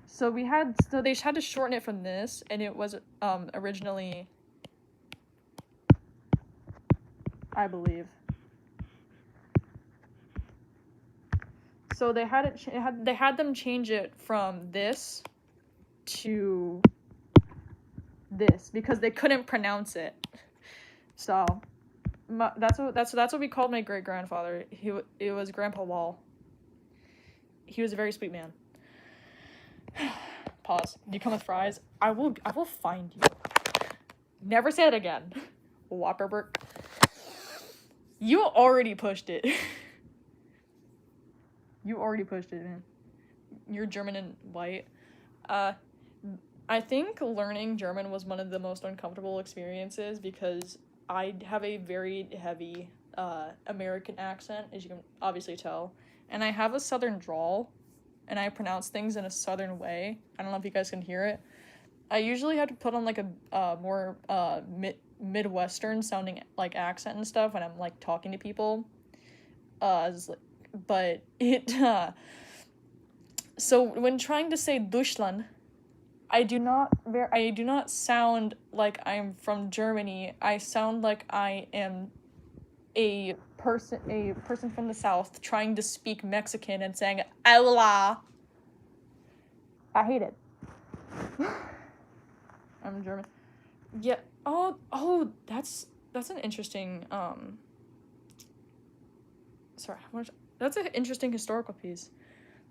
A: So they had to shorten it from this, and it was originally, I believe. So they had them change it from this to this because they couldn't pronounce it. So that's what we called my great-grandfather. It was Grandpa Wall. He was a very sweet man. Pause. Do you come with fries? I will find you. Never say it again. Whopperberg. You already pushed it. You already pushed it, man. You're German and white. I think learning German was one of the most uncomfortable experiences because I have a very heavy American accent, as you can obviously tell. And I have a southern drawl, and I pronounce things in a southern way. I don't know if you guys can hear it. I usually have to put on a more Midwestern sounding accent and stuff when I'm talking to people. But it so when trying to say Deutschland, I do not sound like I'm from Germany. I sound like I am a person from the South trying to speak Mexican and saying hola. I hate it. I'm German. Yeah. Oh, that's an interesting sorry, that's an interesting historical piece.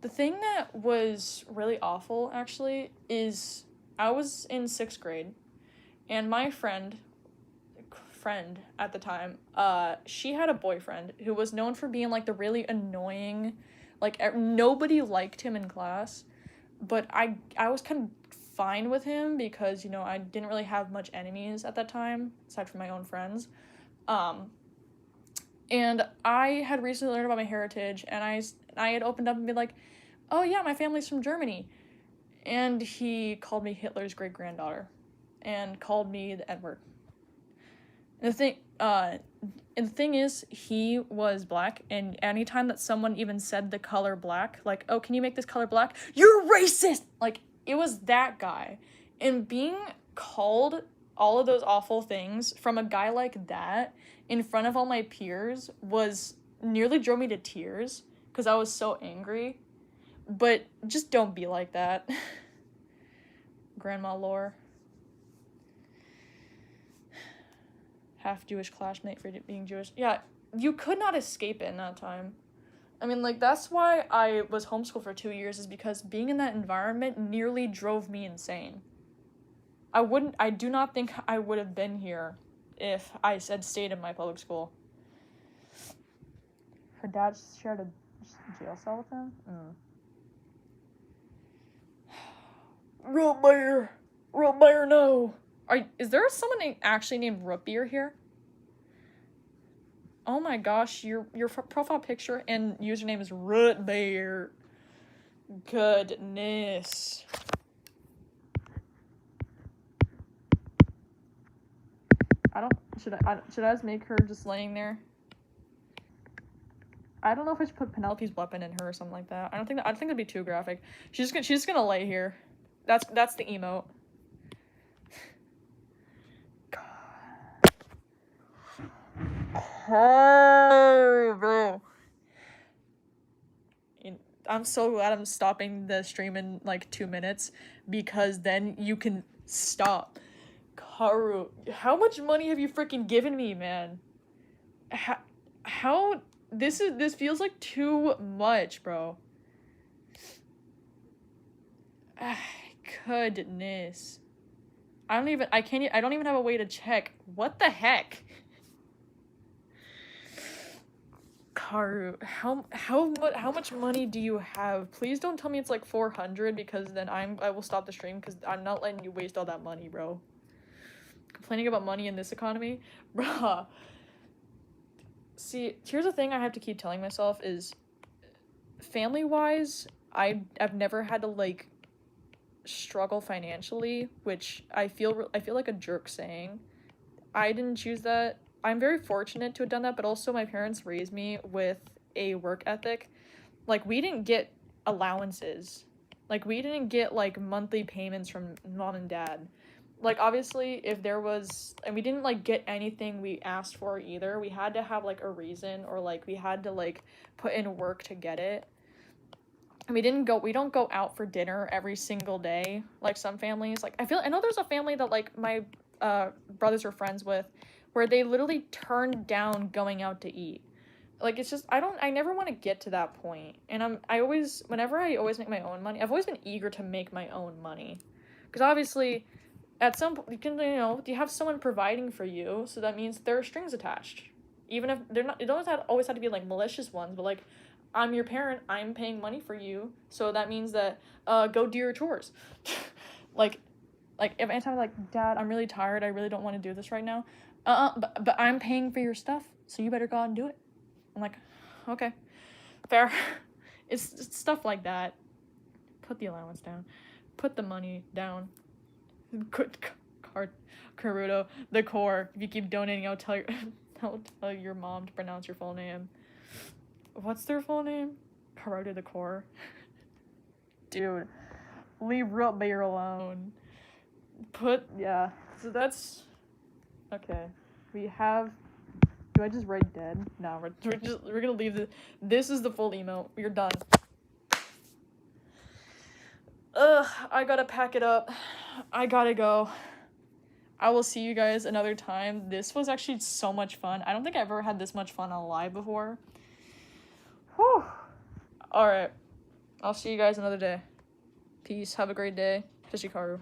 A: The thing that was really awful, actually, is I was in 6th grade, and my friend at the time, she had a boyfriend who was known for being, the really annoying, nobody liked him in class, but I was kind of fine with him because, I didn't really have much enemies at that time, aside from my own friends. And I had recently learned about my heritage, and I had opened up and been like, oh yeah, my family's from Germany. And he called me Hitler's great-granddaughter, and called me the N-word. And the thing is, he was black, and anytime that someone even said the color black, oh, can you make this color black? You're racist! It was that guy. And being called all of those awful things from a guy like that in front of all my peers nearly drove me to tears because I was so angry. But just don't be like that. Grandma lore. Half Jewish classmate for being Jewish. Yeah, you could not escape it in that time. I mean, that's why I was homeschooled for 2 years, is because being in that environment nearly drove me insane. I do not think I would have been here if I had stayed in my public school. dad shared a jail cell with him? Root beer! Root beer, no! Is there someone actually named Root Beer here? Oh my gosh, your profile picture and username is Root Beer. Goodness. Should I just make her just laying there? I don't know if I should put Penelope's weapon in her or something like that. I think that'd be too graphic. She's just gonna lay here. That's the emote. Oh, bro. I'm so glad I'm stopping the stream in like 2 minutes because then you can stop. Karu, how much money have you freaking given me, man? How this feels like too much, bro. Goodness. I don't even have a way to check. What the heck? Karu, how much money do you have? Please don't tell me it's like 400 because then I will stop the stream because I'm not letting you waste all that money, bro. Complaining about money in this economy? Bruh. See, here's the thing I have to keep telling myself is family-wise, I've never had to like struggle financially, which I feel like a jerk saying. I didn't choose that. I'm very fortunate to have done that, but also my parents raised me with a work ethic. Like, we didn't get allowances. Like, we didn't get, like, monthly payments from mom and dad. Like, obviously, if there was... And we didn't, like, get anything we asked for either. We had to have, like, a reason, or, like, we had to, like, put in work to get it. And we don't go out for dinner every single day, like some families. Like, I know there's a family that, like, my brothers are friends with, where they literally turned down going out to eat. Like, it's just, I never want to get to that point. And whenever I always make my own money, I've always been eager to make my own money. Because obviously, at some point, you have someone providing for you, so that means there are strings attached. Even if they're not, it doesn't always have to be, like, malicious ones, but, like, I'm your parent, I'm paying money for you, so that means that, go do your chores. Like, if anytime, like, Dad, I'm really tired, I really don't want to do this right now, but I'm paying for your stuff, so you better go out and do it. I'm like, okay, fair. It's stuff like that. Put the allowance down. Put the money down. Karuto, the core. If you keep donating, I'll tell your mom to pronounce your full name. What's their full name? Karuto the core. Dude, leave Root Beer alone. Yeah. So that's okay. We have. Do I just write dead? No, we're gonna leave this is the full emote. We're done. Ugh, I gotta pack it up. I gotta go. I will see you guys another time. This was actually so much fun. I don't think I've ever had this much fun on a live before. Whew. Alright. I'll see you guys another day. Peace. Have a great day. Fishikaru.